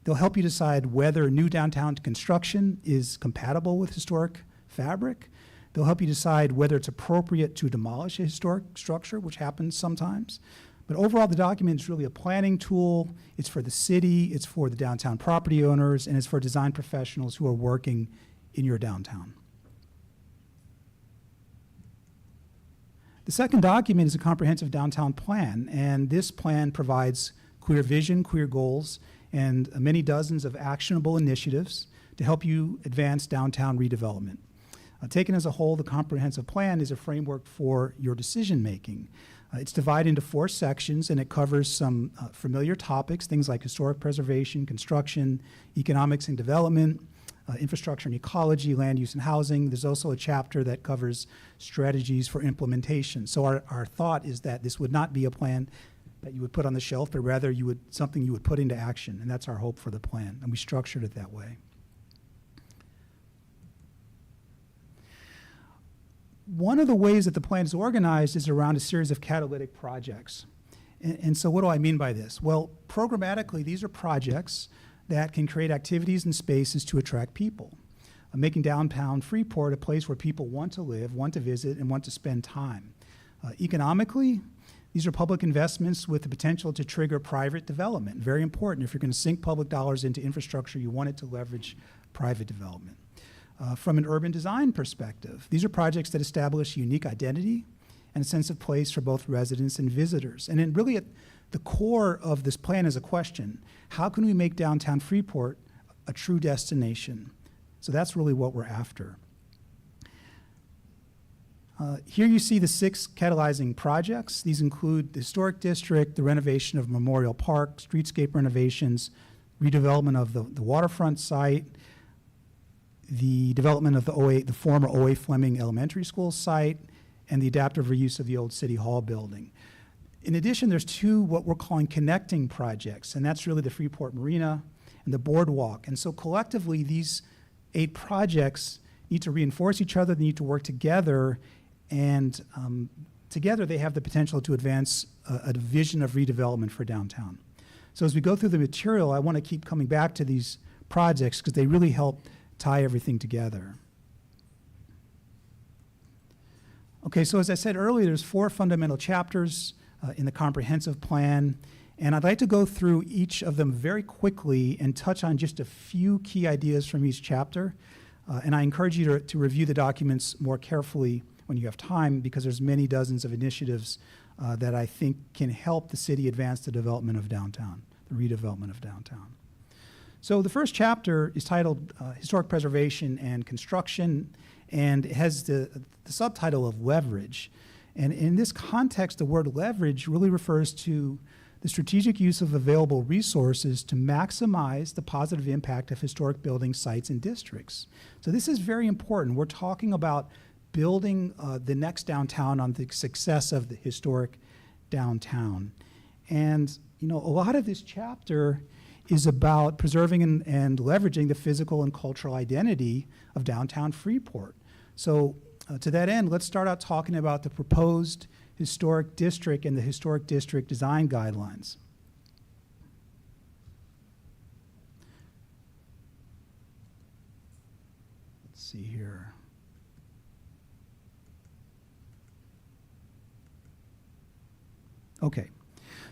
They'll help you decide whether new downtown construction is compatible with historic fabric. They'll help you decide whether it's appropriate to demolish a historic structure, which happens sometimes. But overall, the document is really a planning tool. It's for the city, it's for the downtown property owners, and it's for design professionals who are working in your downtown. The second document is a comprehensive downtown plan, and this plan provides clear vision, clear goals, and many dozens of actionable initiatives to help you advance downtown redevelopment. Taken as a whole, the comprehensive plan is a framework for your decision-making. It's divided into 4 sections, and it covers some familiar topics, things like historic preservation, construction, economics and development, infrastructure and ecology, land use and housing. There's also a chapter that covers strategies for implementation. So our thought is that this would not be a plan that you would put on the shelf, but rather something you would put into action, and that's our hope for the plan, and we structured it that way. One of the ways that the plan is organized is around a series of catalytic projects. And so what do I mean by this? Well, programmatically, these are projects that can create activities and spaces to attract people, making downtown Freeport a place where people want to live, want to visit, and want to spend time. Economically, these are public investments with the potential to trigger private development. Very important. If you're going to sink public dollars into infrastructure, you want it to leverage private development. From an urban design perspective, these are projects that establish unique identity and a sense of place for both residents and visitors. And then really at the core of this plan is a question: how can we make downtown Freeport a true destination? So that's really what we're after. Here you see the 6 catalyzing projects. These include the Historic District, the renovation of Memorial Park, streetscape renovations, redevelopment of the waterfront site, the development of the former O.A. Fleming Elementary School site, and the adaptive reuse of the old City Hall building. In addition, there's 2 what we're calling connecting projects, and that's really the Freeport Marina and the boardwalk. And so collectively, these 8 projects need to reinforce each other, they need to work together, and together they have the potential to advance a vision of redevelopment for downtown. So as we go through the material, I want to keep coming back to these projects because they really help tie everything together. Okay, so as I said earlier, there's 4 fundamental chapters in the comprehensive plan, and I'd like to go through each of them very quickly and touch on just a few key ideas from each chapter. And I encourage you to review the documents more carefully when you have time, because there's many dozens of initiatives that I think can help the city advance the development of downtown, the redevelopment of downtown. So the first chapter is titled Historic Preservation and Construction, and it has the subtitle of Leverage. And in this context, the word leverage really refers to the strategic use of available resources to maximize the positive impact of historic buildings, sites, and districts. So this is very important. We're talking about building the next downtown on the success of the historic downtown. And, you know, a lot of this chapter is about preserving and leveraging the physical and cultural identity of downtown Freeport. So to that end, let's start out talking about the proposed historic district and the historic district design guidelines. Let's see here. Okay.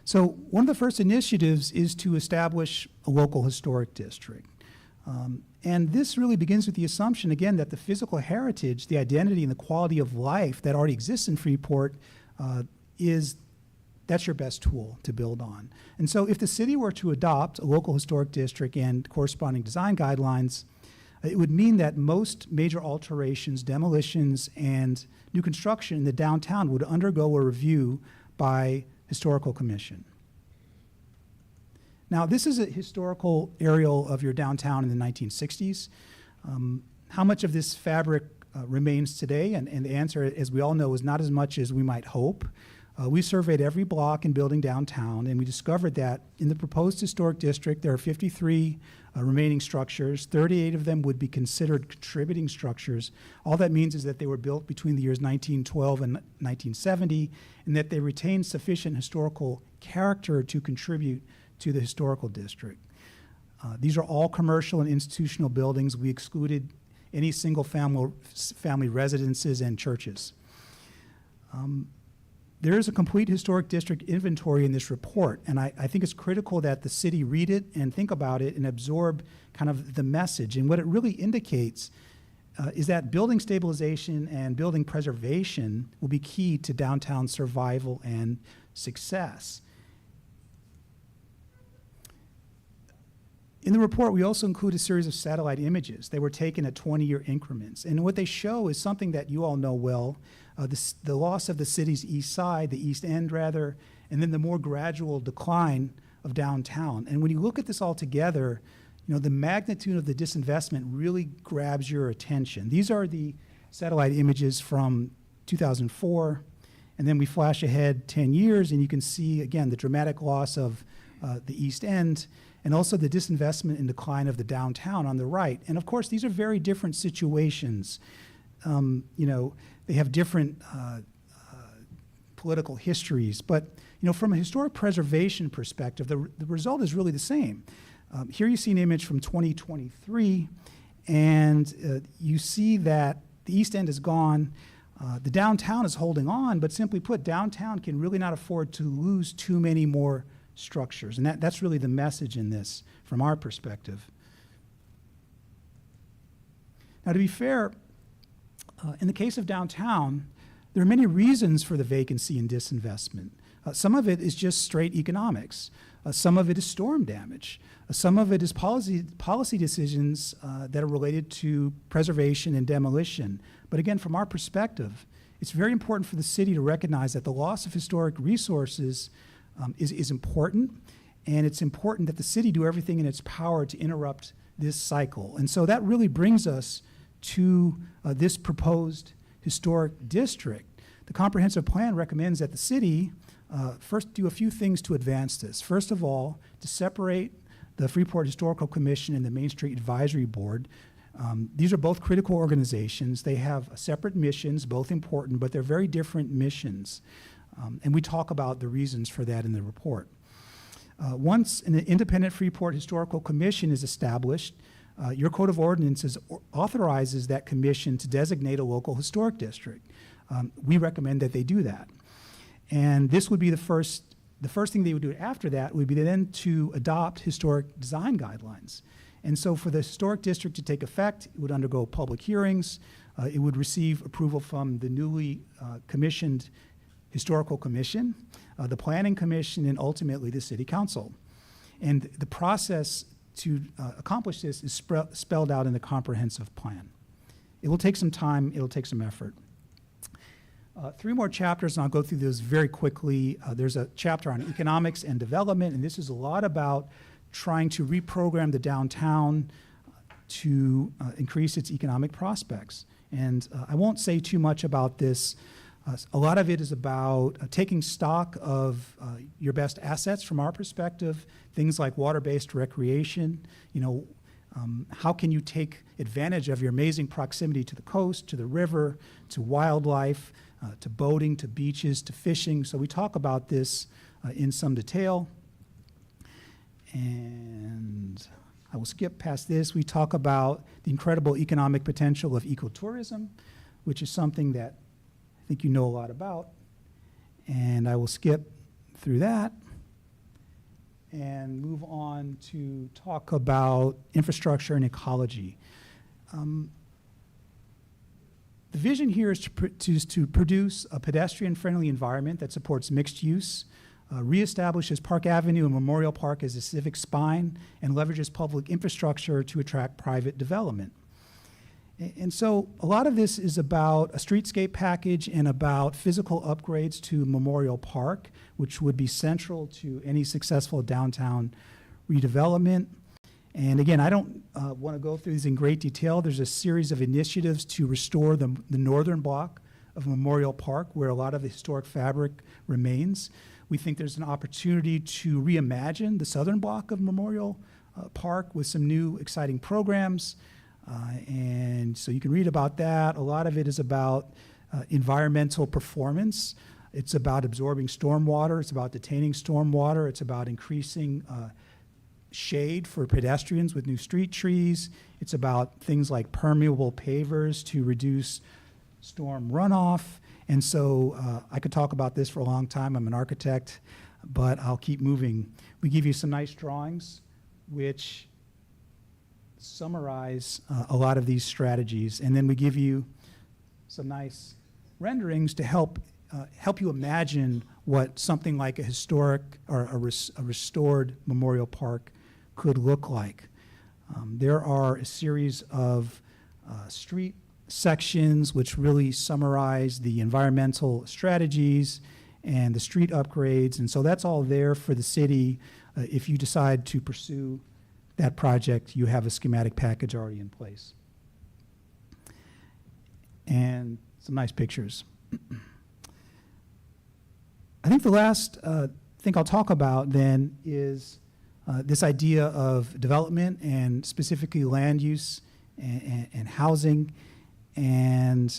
So one of the first initiatives is to establish a local historic district. And this really begins with the assumption, again, that the physical heritage, the identity, and the quality of life that already exists in Freeport that's your best tool to build on. And so if the city were to adopt a local historic district and corresponding design guidelines, it would mean that most major alterations, demolitions, and new construction in the downtown would undergo a review by Historical Commission. Now, this is a historical aerial of your downtown in the 1960s. How much of this fabric remains today? And the answer, as we all know, is not as much as we might hope. We surveyed every block and building downtown, and we discovered that in the proposed historic district, there are 53 remaining structures. 38 of them would be considered contributing structures. All that means is that they were built between the years 1912 and 1970, and that they retain sufficient historical character to contribute to the historical district. These are all commercial and institutional buildings. We excluded any single family residences and churches. There is a complete historic district inventory in this report, and I think it's critical that the city read it and think about it and absorb kind of the message. And what it really indicates is that building stabilization and building preservation will be key to downtown survival and success. In the report, we also include a series of satellite images. They were taken at 20-year increments. And what they show is something that you all know well, the loss of the city's east side, the east end rather, and then the more gradual decline of downtown. And when you look at this all together, the magnitude of the disinvestment really grabs your attention. These are the satellite images from 2004, and then we flash ahead 10 years, and you can see, again, the dramatic loss of the east end, and also the disinvestment and decline of the downtown on the right. And of course, these are very different situations. They have different political histories, but from a historic preservation perspective, the result is really the same. Here you see an image from 2023, and you see that the east end is gone. The downtown is holding on, but simply put, downtown can really not afford to lose too many more structures. And that's really the message in this from our perspective. Now, to be fair, in the case of downtown, there are many reasons for the vacancy and disinvestment. Some of it is just straight economics. Some of it is storm damage. Some of it is policy decisions that are related to preservation and demolition. But again, from our perspective, it's very important for the city to recognize that the loss of historic resources is important, and it's important that the city do everything in its power to interrupt this cycle. And so that really brings us to this proposed historic district. The comprehensive plan recommends that the city first do a few things to advance this. First of all, to separate the Freeport Historical Commission and the Main Street Advisory Board. These are both critical organizations. They have separate missions, both important, but they're very different missions. And we talk about the reasons for that in the report. Once an independent Freeport Historical Commission is established, your Code of Ordinances authorizes that commission to designate a local historic district. We recommend that they do that. And this would be the first thing they would do after that would be then to adopt historic design guidelines. And so for the historic district to take effect, it would undergo public hearings. It would receive approval from the newly commissioned Historical Commission, the Planning Commission, and ultimately the City Council. And the process to accomplish this is spelled out in the comprehensive plan. It will take some time, it'll take some effort. 3 more chapters, and I'll go through those very quickly. There's a chapter on economics and development, and this is a lot about trying to reprogram the downtown to increase its economic prospects. And I won't say too much about this. A lot of it is about taking stock of your best assets from our perspective, things like water-based recreation. How can you take advantage of your amazing proximity to the coast, to the river, to wildlife, to boating, to beaches, to fishing. So we talk about this in some detail. And I will skip past this. We talk about the incredible economic potential of ecotourism, which is something that I think you know a lot about. And I will skip through that. and move on to talk about infrastructure and ecology. The vision here is to produce a pedestrian-friendly environment that supports mixed use, reestablishes Park Avenue and Memorial Park as a civic spine, and leverages public infrastructure to attract private development. And so a lot of this is about a streetscape package and about physical upgrades to Memorial Park, which would be central to any successful downtown redevelopment. And again, I don't want to go through these in great detail. There's a series of initiatives to restore the northern block of Memorial Park, where a lot of the historic fabric remains. We think there's an opportunity to reimagine the southern block of Memorial Park with some new exciting programs. And so you can read about that. A lot of it is about environmental performance. It's about absorbing stormwater. It's about detaining stormwater. It's about increasing shade for pedestrians with new street trees. It's about things like permeable pavers to reduce storm runoff. And so I could talk about this for a long time. I'm an architect, but I'll keep moving. We give you some nice drawings which summarize a lot of these strategies, and then we give you some nice renderings to help you imagine what something like a historic or a restored Memorial Park could look like. There are a series of street sections which really summarize the environmental strategies and the street upgrades, and so that's all there for the city. If you decide to pursue that project, you have a schematic package already in place. And some nice pictures. I think the last thing I'll talk about then is this idea of development and specifically land use and housing. And,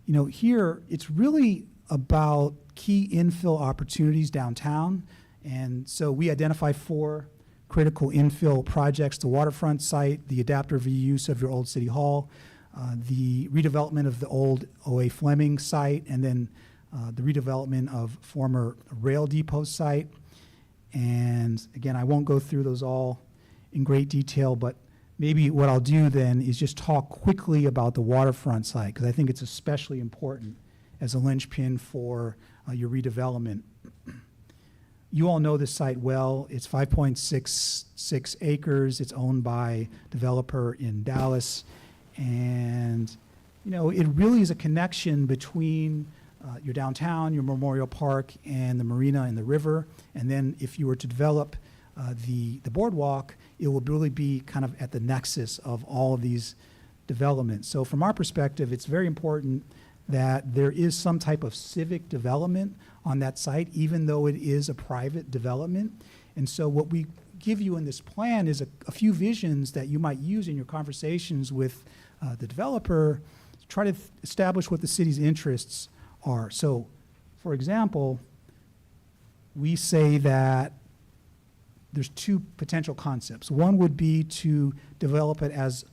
you know, here it's really about key infill opportunities downtown. And so we identify 4 critical infill projects: the waterfront site, the adaptive reuse of your old city hall, the redevelopment of the old O.A. Fleming site, and then the redevelopment of former rail depot site. And again, I won't go through those all in great detail, but maybe what I'll do then is just talk quickly about the waterfront site, because I think it's especially important as a linchpin for your redevelopment. You all know this site well. It's 5.66 acres. It's owned by a developer in Dallas. And, you know, it really is a connection between your downtown, your Memorial Park, and the marina and the river. And then if you were to develop the boardwalk, it will really be kind of at the nexus of all of these developments. So from our perspective, it's very important that there is some type of civic development on that site, even though it is a private development. And so what we give you in this plan is a few visions that you might use in your conversations with the developer to try to establish what the city's interests are. So, for example, we say that there's 2 potential concepts. One would be to develop it as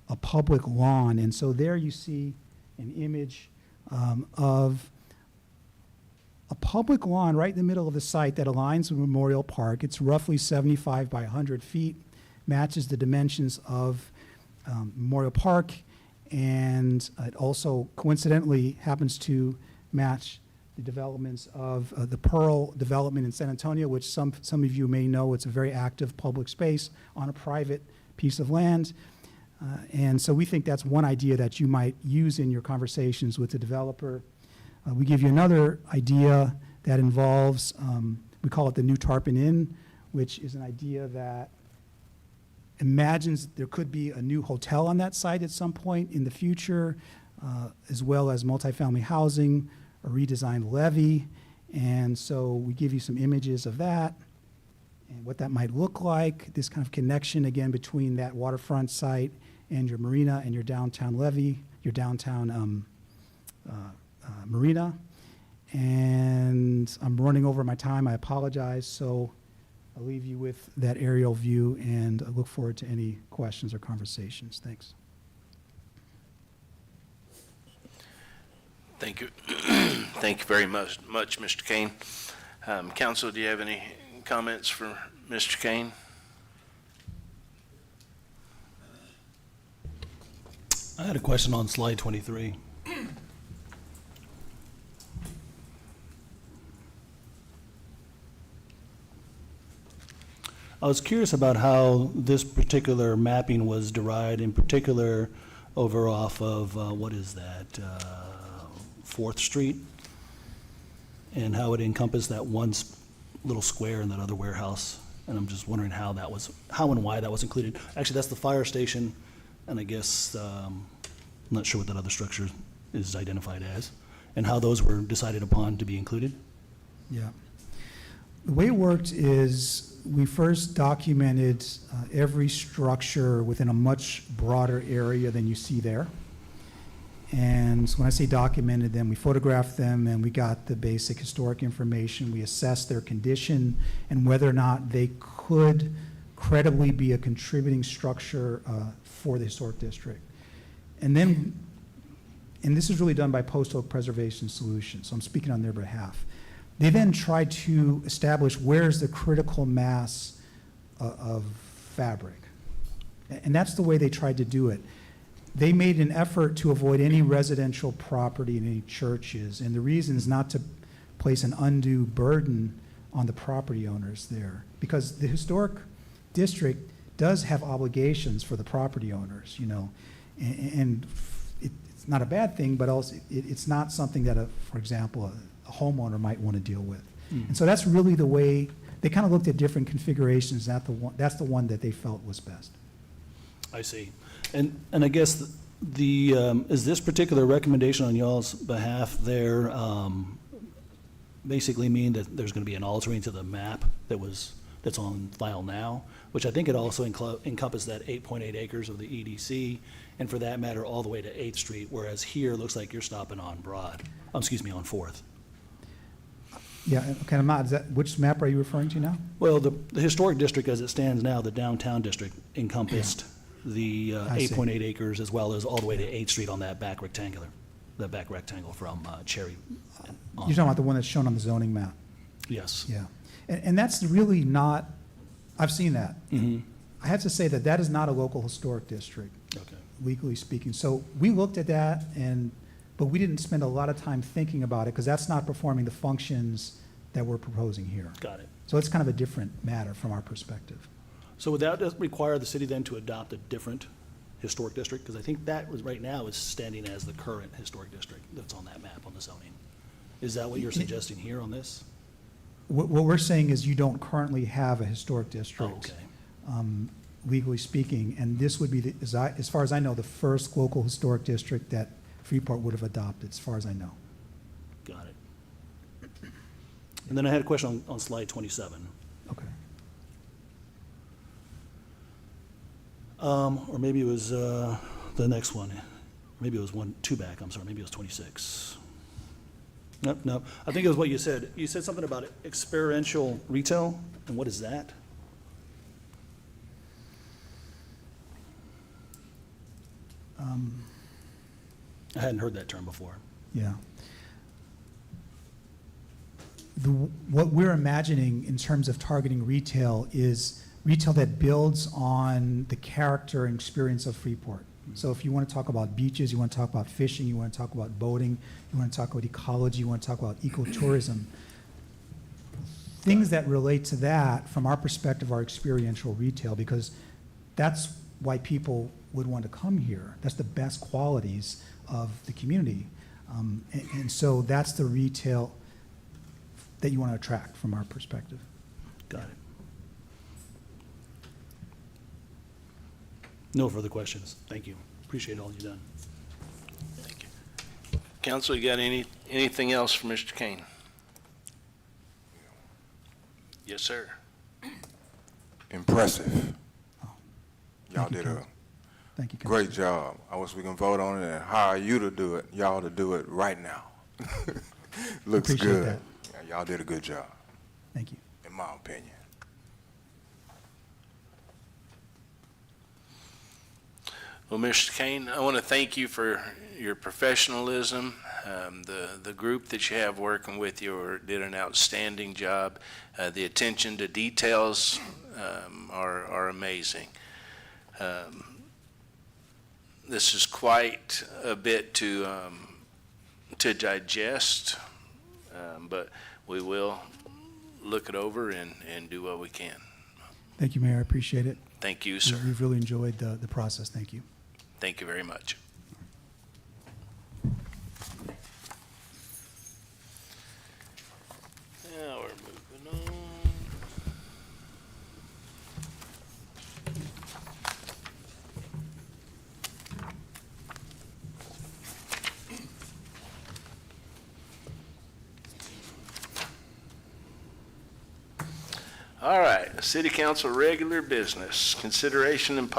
a public lawn. And so there you see an image of a public lawn right in the middle of the site that aligns with Memorial Park. It's roughly 75 by 100 feet, matches the dimensions of Memorial Park, and it also coincidentally happens to match the developments of the Pearl development in San Antonio, which some of you may know. It's a very active public space on a private piece of land. And so we think that's one idea that you might use in your conversations with the developer. We give you another idea that involves, we call it the New Tarpon Inn, which is an idea that imagines there could be a new hotel on that site at some point in the future, as well as multifamily housing, a redesigned levee. And so we give you some images of that and what that might look like, this kind of connection again between that waterfront site and your marina and your downtown levee, your downtown marina. And I'm running over my time, I apologize, so I'll leave you with that aerial view, and I look forward to any questions or conversations. Thanks. Thank you. Thank you very much, Mr. Kane. Council, do you have any comments for Mr. Kane? I had a question on slide 23. I was curious about how this particular mapping was derived, in particular over off of, what is that, 4th Street? And how it encompassed that one little square in that other warehouse. And I'm just wondering how and why that was included. Actually, that's the fire station, and I guess, I'm not sure what that other structure is identified as, and how those were decided upon to be included. Yeah. The way it worked is we first documented every structure within a much broader area than you see there. And so when I say documented them, we photographed them and we got the basic historic information. We assessed their condition and whether or not they could credibly be a contributing structure for the historic district. And then, and this is really done by Post Oak Preservation Solutions, so I'm speaking on their behalf. They then tried to establish where's the critical mass of fabric. And that's the way they tried to do it. They made an effort to avoid any residential property and any churches, and the reason is not to place an undue burden on the property owners there, because the historic district does have obligations for the property owners, you know, and it's not a bad thing, but also it's not something that, for example, a homeowner might want to deal with. And so that's really the way, they kind of looked at different configurations, that's the one that they felt was best. I see. And I guess is this particular recommendation on y'all's behalf there basically mean that there's going to be an altering to the map that's on file now, which I think it also encompassed that 8.8 acres of the EDC, and for that matter, all the way to 8th Street, whereas here, it looks like you're stopping on on 4th. Yeah, okay, which map are you referring to now? Well, the historic district as it stands now, the downtown district encompassed the I see. 8.8 acres as well as all the way to 8th Street on that back rectangle from Cherry. You're talking about the one that's shown on the zoning map? Yes. Yeah, and that's really not, I've seen that. Mm-hmm. I have to say that is not a local historic district, Okay. legally speaking. So we looked at that, but we didn't spend a lot of time thinking about it, because that's not performing the functions that we're proposing here. Got it. So it's kind of a different matter from our perspective. So would that require the city then to adopt a different historic district? Because I think that was right now is standing as the current historic district that's on that map on the zoning. Is that what you're suggesting here on this? What we're saying is you don't currently have a historic Oh, district, okay. legally speaking, and this would be, as far as I know, the first local historic district that Freeport would have adopted, as far as I know. Got it. And then I had a question on slide 27. Okay. Or maybe it was the next one. Maybe it was two back, I'm sorry, maybe it was 26. Nope. I think it was what you said. You said something about experiential retail, and what is that? I hadn't heard that term before. Yeah. What we're imagining in terms of targeting retail is retail that builds on the character and experience of Freeport. So if you want to talk about beaches, you want to talk about fishing, you want to talk about boating, you want to talk about ecology, you want to talk about ecotourism, things that relate to that, from our perspective, are experiential retail, because that's why people would want to come here. That's the best qualities of the community. And so that's the retail that you want to attract from our perspective. Got it. No further questions. Thank you. Appreciate all you've done. Thank you. Council, you got anything else for Mr. Kane? Yes, sir. Impressive. Y'all Thank you, did a Thank you, great job. I wish we can vote on it and hire you to do it, y'all to do it right now. Looks Appreciate good. that. Yeah, y'all did a good job, Thank you. in my opinion. Well, Mr. Kane, I want to thank you for your professionalism. The group that you have working with you did an outstanding job. The attention to details are amazing. This is quite a bit to digest, but we will look it over and do what we can. Thank you, Mayor. I appreciate it. Thank you, sir. We've really enjoyed the process. Thank you. Thank you very much. Now we're moving on. All right, City Council regular business. Consideration and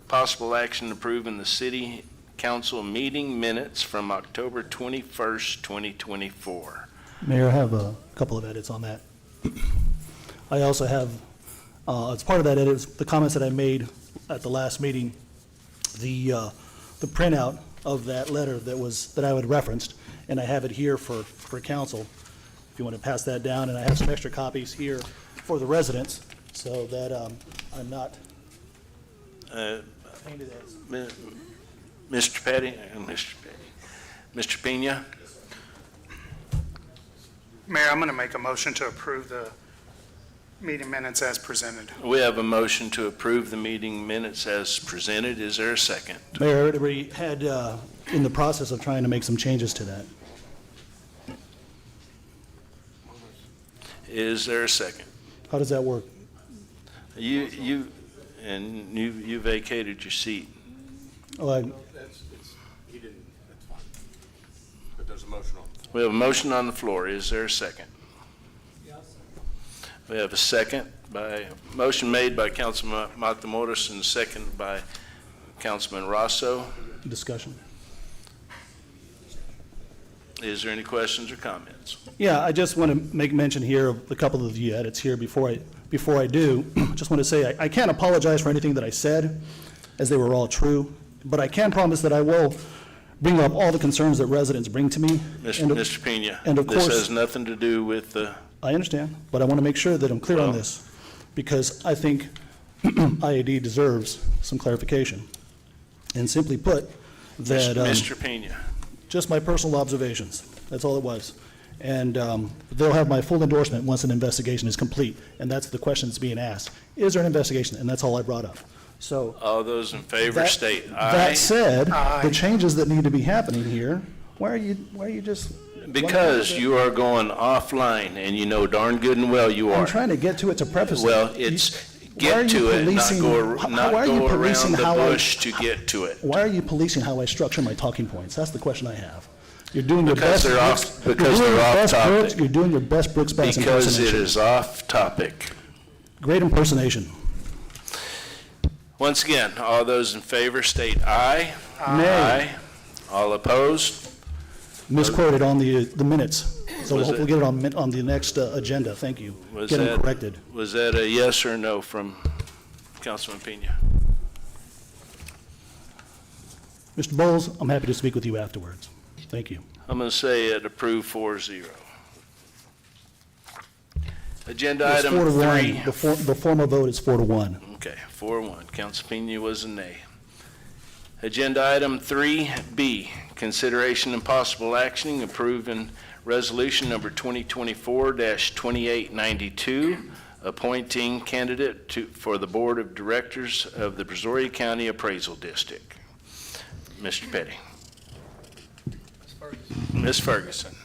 possible action approving the City Council meeting minutes from October 21st, 2024. Mayor, I have a couple of edits on that. I also have, as part of that edit, is the comments that I made at the last meeting, the printout of that letter that I had referenced, and I have it here for council, if you want to pass that down, and I have some extra copies here for the residents, so that I'm not painted as. Mr. Petty, Mr. Pena, Mayor, I'm going to make a motion to approve the meeting minutes as presented. we have a motion to approve the meeting minutes as presented. Is there a second? Mayor, I already had, in the process of trying to make some changes to that. Is there a second? How does that work? You vacated your seat. Oh, He didn't, that's fine. But there's a motion on. We have a motion on the floor. Is there a second? We have a second motion made by Councilman Matamoros and second by Councilman Rosso. discussion. Is there any questions or comments? Yeah, I just want to make mention here of a couple of the edits here before I do. Just want to say I can't apologize for anything that I said, as they were all true, but I can promise that I will bring up all the concerns that residents bring to me. Mr. Pena, and of this course- has nothing to do with the, I understand, but I want to make sure that I'm clear on Well- this, because I think IAD deserves some clarification. And simply put, that Mr. Pena. just my personal observations, that's all it was. And they'll have my full endorsement once an investigation is complete, and that's the question that's being asked. Is there an investigation? And that's all I brought up. So All those in favor that- state aye. that said, Aye. the changes that need to be happening here, why are you just? Because you are going offline, and you know darn good and well you I'm are. trying to get to it to preface it. Well, it's Why are get you to it, not policing- go, how- not why are you go policing around the how I- bush to get to it. Why are you policing how I structure my talking points? That's the question I have. You're doing your Because best. they're Brooks- off- you're because doing they're your off best topic. Brooks- You're doing your best Brooks Bass Because it impersonation. is off topic. Great impersonation. Once again, all those in favor state aye. Nay. All opposed? Misquoted on the minutes. So Was we'll hopefully it- get it on the next agenda. Thank you. Was Get them that- corrected. Was that a yes or no from Councilman Pena? Mr. Bowles, I'm happy to speak with you afterwards. Thank you. I'm going to say it approved 4-0. Agenda It's item 4-1. 3. The formal vote is 4-1. Okay, 4-1. Council Pena was a nay. Agenda item 3B, consideration and possible action approving resolution number 2024-2892, appointing candidate for the Board of Directors of the Brazoria County Appraisal District. Mr. Petty. Ms. Ferguson.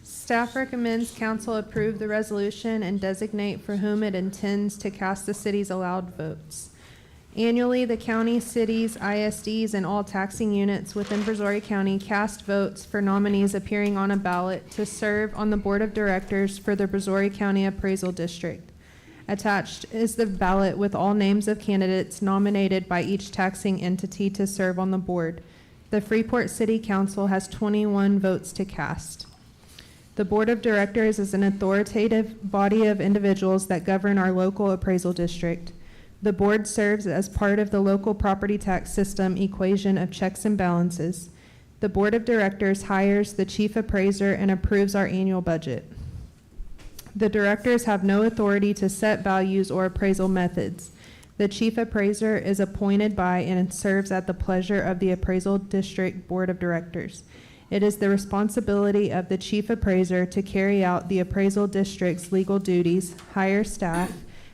Staff recommends council approve the resolution and designate for whom it intends to cast the city's allowed votes. Annually, the county, cities, ISDs, and all taxing units within Brazoria County cast votes for nominees appearing on a ballot to serve on the Board of Directors for the Brazoria County Appraisal District. Attached is the ballot with all names of candidates nominated by each taxing entity to serve on the board. The Freeport City Council has 21 votes to cast. The Board of Directors is an authoritative body of individuals that govern our local appraisal district. The board serves as part of the local property tax system equation of checks and balances. The board of directors hires the chief appraiser and approves our annual budget. The directors have no authority to set values or appraisal methods. The chief appraiser is appointed by and serves at the pleasure of the appraisal district board of directors. It is the responsibility of the chief appraiser to carry out the appraisal district's legal duties, hire staff,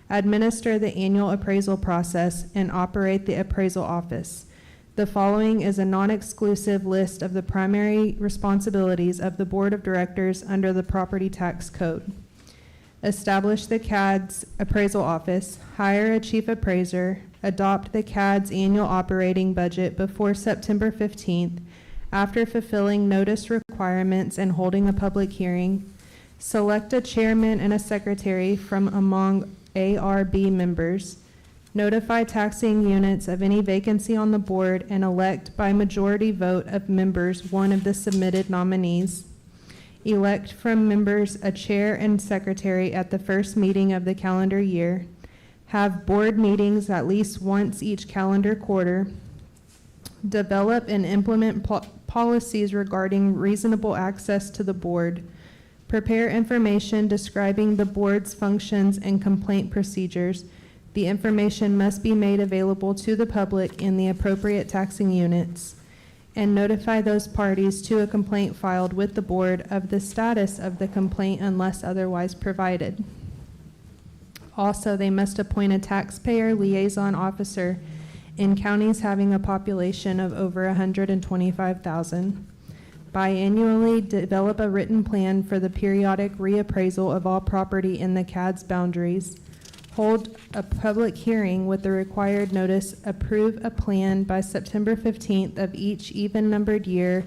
administer the annual appraisal process, and operate the appraisal office. The following is a non-exclusive list of the primary responsibilities of the board of directors under the property tax code. Establish the CAD's appraisal office, hire a chief appraiser, adopt the CAD's annual operating budget before September 15th, after fulfilling notice requirements and holding a public hearing, select a chairman and a secretary from among ARB members, notify taxing units of any vacancy on the board, and elect by majority vote of members one of the submitted nominees. Elect from members a chair and secretary at the first meeting of the calendar year. Have board meetings at least once each calendar quarter. Develop and implement policies regarding reasonable access to the board. Prepare information describing the board's functions and complaint procedures. The information must be made available to the public in the appropriate taxing units. And notify those parties to a complaint filed with the board of the status of the complaint unless otherwise provided. Also, they must appoint a taxpayer liaison officer in counties having a population of over 125,000. Biannually develop a written plan for the periodic reappraisal of all property in the CAD's boundaries. Hold a public hearing with the required notice, approve a plan by September 15th of each even-numbered year,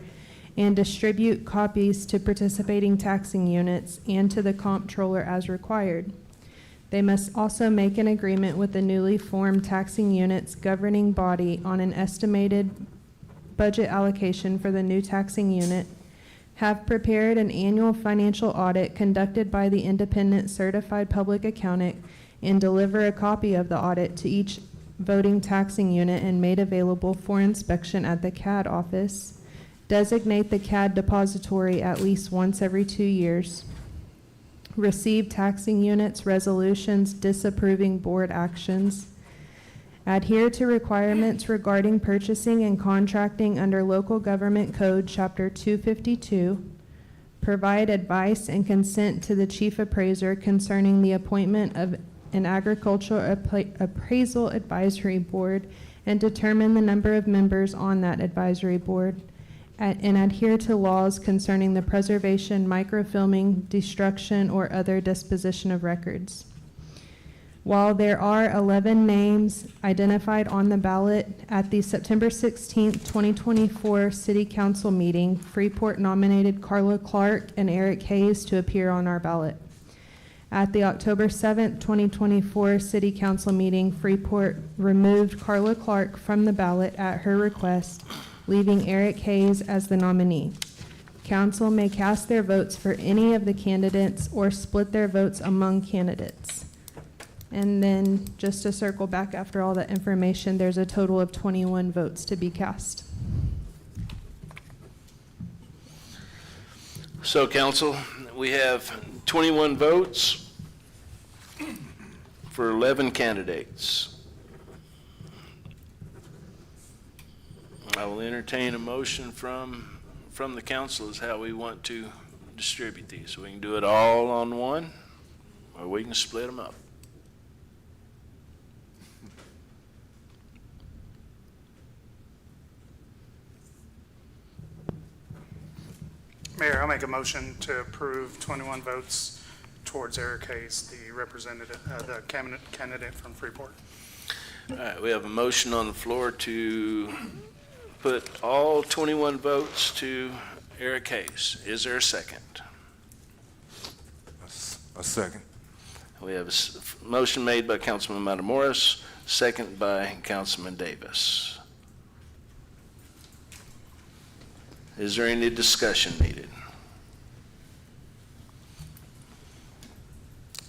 and distribute copies to participating taxing units and to the comptroller as required. They must also make an agreement with the newly formed taxing unit's governing body on an estimated budget allocation for the new taxing unit, have prepared an annual financial audit conducted by the independent certified public accountant, and deliver a copy of the audit to each voting taxing unit and made available for inspection at the CAD office. Designate the CAD depository at least once every 2 years. Receive taxing units resolutions disapproving board actions. Adhere to requirements regarding purchasing and contracting under Local Government Code Chapter 252. Provide advice and consent to the chief appraiser concerning the appointment of an agricultural appraisal advisory board, and determine the number of members on that advisory board, and adhere to laws concerning the preservation, microfilming, destruction, or other disposition of records. While there are 11 names identified on the ballot at the September 16th, 2024 City Council meeting, Freeport nominated Carla Clark and Eric Hayes to appear on our ballot. At the October 7th, 2024 City Council meeting, Freeport removed Carla Clark from the ballot at her request, leaving Eric Hayes as the nominee. Council may cast their votes for any of the candidates or split their votes among candidates. And then, just to circle back after all that information, there's a total of 21 votes to be cast. So, council, we have 21 votes for 11 candidates. I will entertain a motion from the council as how we want to distribute these. So we can do it all on one, or we can split them up. Mayor, I'll make a motion to approve 21 votes towards Eric Hayes, the representative, the candidate from Freeport. All right, we have a motion on the floor to put all 21 votes to Eric Hayes. Is there a second? A second. We have a motion made by Councilman Matamoros, second by Councilman Davis. Is there any discussion needed?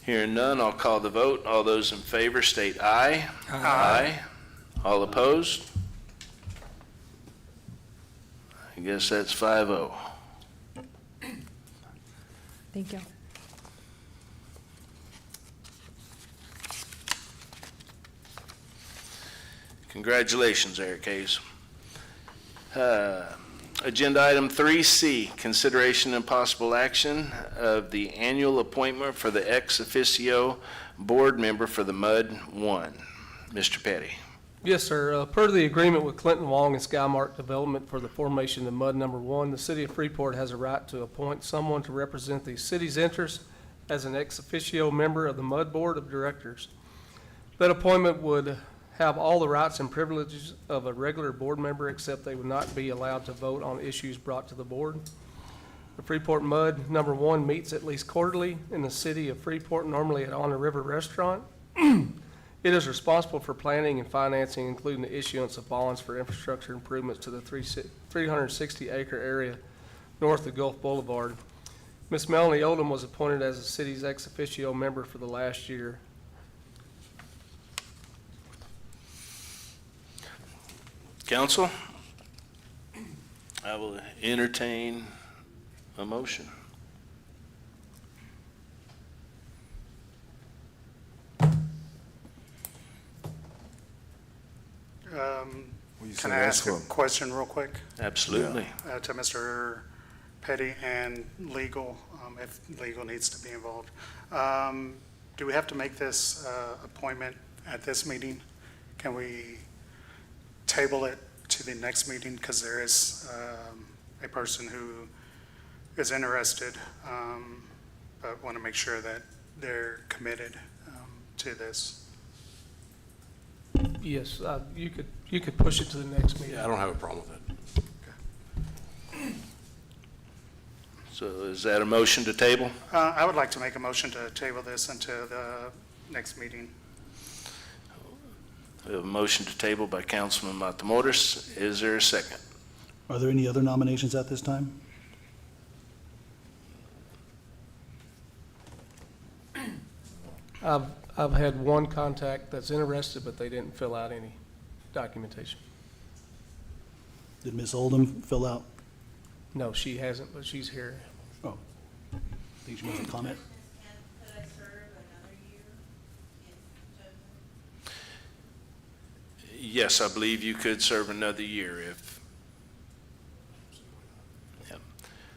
Hearing none, I'll call the vote. All those in favor state aye. Aye. All opposed? I guess that's 5-0. Thank you. Congratulations, Eric Hayes. Agenda item 3C, consideration and possible action of the annual appointment for the ex officio board member for the MUD 1. Mr. Petty. Yes, sir. Per the agreement with Clinton Wong and Skymark Development for the formation of MUD number 1, the city of Freeport has a right to appoint someone to represent the city's interests as an ex officio member of the MUD Board of Directors. That appointment would have all the rights and privileges of a regular board member, except they would not be allowed to vote on issues brought to the board. The Freeport MUD number 1 meets at least quarterly in the city of Freeport, normally at On the River Restaurant. It is responsible for planning and financing, including the issuance of bonds for infrastructure improvements to the 360-acre area north of Gulf Boulevard. Ms. Melanie Oldham was appointed as the city's ex officio member for the last year. Council, I will entertain a motion. Can I ask a question real quick Absolutely. to Mr. Petty and legal, if legal needs to be involved? Do we have to make this appointment at this meeting? Can we table it to the next meeting? Because there is a person who is interested, but want to make sure that they're committed to this. Yes, you could push it to the next meeting. Yeah, I don't have a problem with it. So is that a motion to table? I would like to make a motion to table this until the next meeting. We have a motion to table by Councilman Matamoros. Is there a second? Are there any other nominations at this time? I've had one contact that's interested, but they didn't fill out any documentation. Did Ms. Oldham fill out? No, she hasn't, but she's here. Oh, I think she wants a comment. Yes, I believe you could serve another year if. Yep.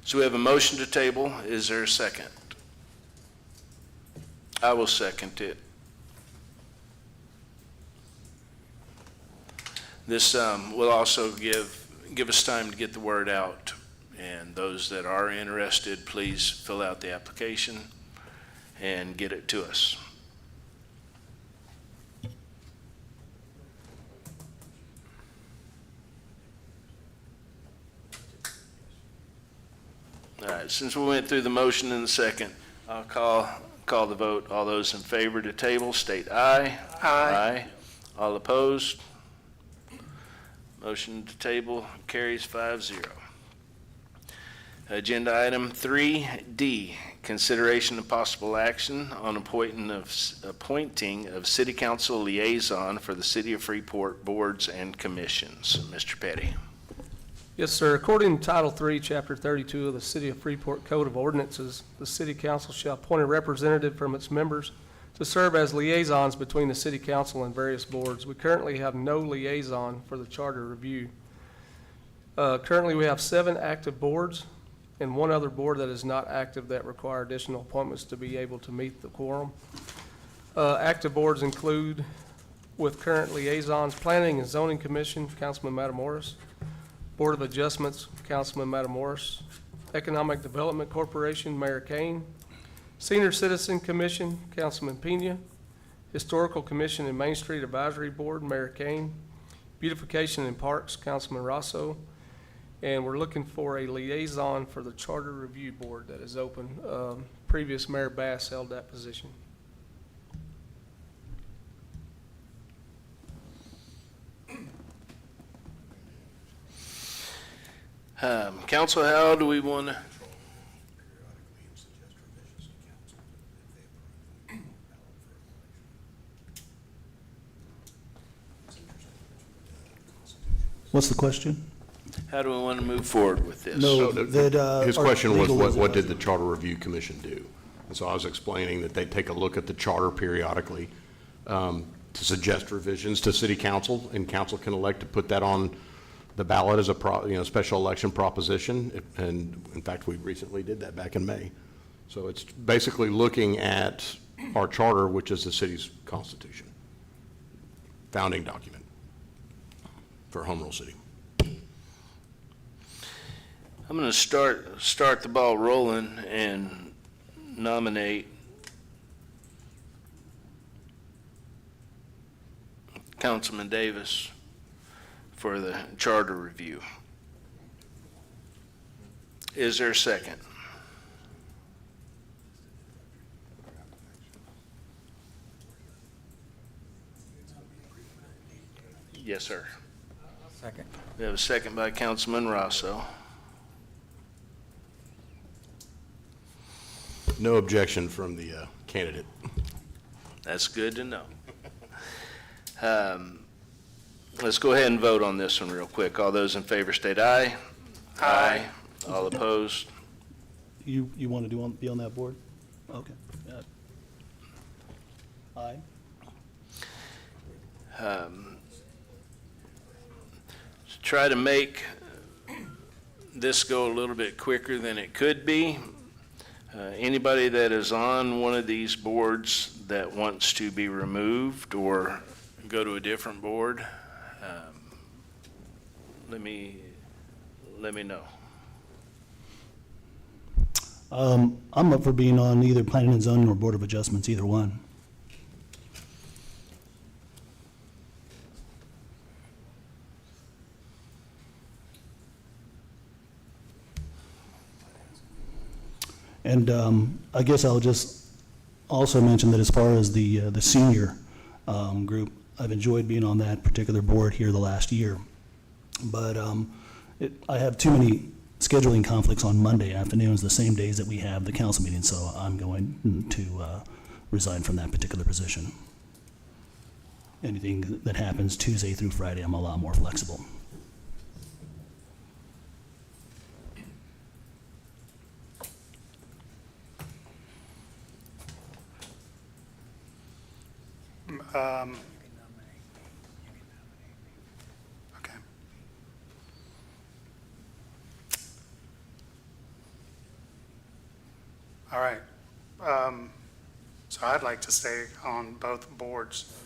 So we have a motion to table. Is there a second? I will second it. This will also give us time to get the word out, and those that are interested, please fill out the application and get it to us. All right, since we went through the motion and the second, I'll call the vote. All those in favor to table, state aye. Aye. All opposed? Motion to table carries 5-0. Agenda item 3D, consideration of possible action on appointing of city council liaison for the city of Freeport boards and commissions. Mr. Petty. Yes, sir. According to Title III, Chapter 32 of the City of Freeport Code of Ordinances, the city council shall appoint a representative from its members to serve as liaisons between the city council and various boards. We currently have no liaison for the charter review. Currently, we have 7 active boards and 1 other board that is not active that require additional appointments to be able to meet the quorum. Active boards include, with current liaisons, Planning and Zoning Commission, Councilman Matamoros; Board of Adjustments, Councilman Matamoros; Economic Development Corporation, Mayor Kane; Senior Citizen Commission, Councilman Pena; Historical Commission and Main Street Advisory Board, Mayor Kane; Beautification and Parks, Councilman Rosso; and we're looking for a liaison for the Charter Review Board that is open. Previous Mayor Bass held that position. Council, how do we want to? What's the question? How do we want to move forward with this? No, So that, his our question was, legal what did the advisor- Charter Review Commission do? And so I was explaining that they take a look at the charter periodically to suggest revisions to city council, and council can elect to put that on the ballot as a special election proposition. And in fact, we recently did that back in May. So it's basically looking at our charter, which is the city's constitution, founding document for home rule city. I'm going to start the ball rolling and nominate Councilman Davis for the charter review. Is there a second? Yes, sir. Second. We have a second by Councilman Rosso. No objection from the candidate. That's good to know. Let's go ahead and vote on this one real quick. All those in favor state aye. Aye. All opposed? You want to be on that board? Okay. Aye. To try to make this go a little bit quicker than it could be, anybody that is on one of these boards that wants to be removed or go to a different board, let me know. I'm up for being on either Planning and Zoning or Board of Adjustments, either one. And I guess I'll just also mention that as far as the senior group, I've enjoyed being on that particular board here the last year. But I have too many scheduling conflicts on Monday afternoons, the same days that we have the council meeting, so I'm going to resign from that particular position. Anything that happens Tuesday through Friday, I'm a lot more flexible. Okay. All right. So I'd like to stay on both boards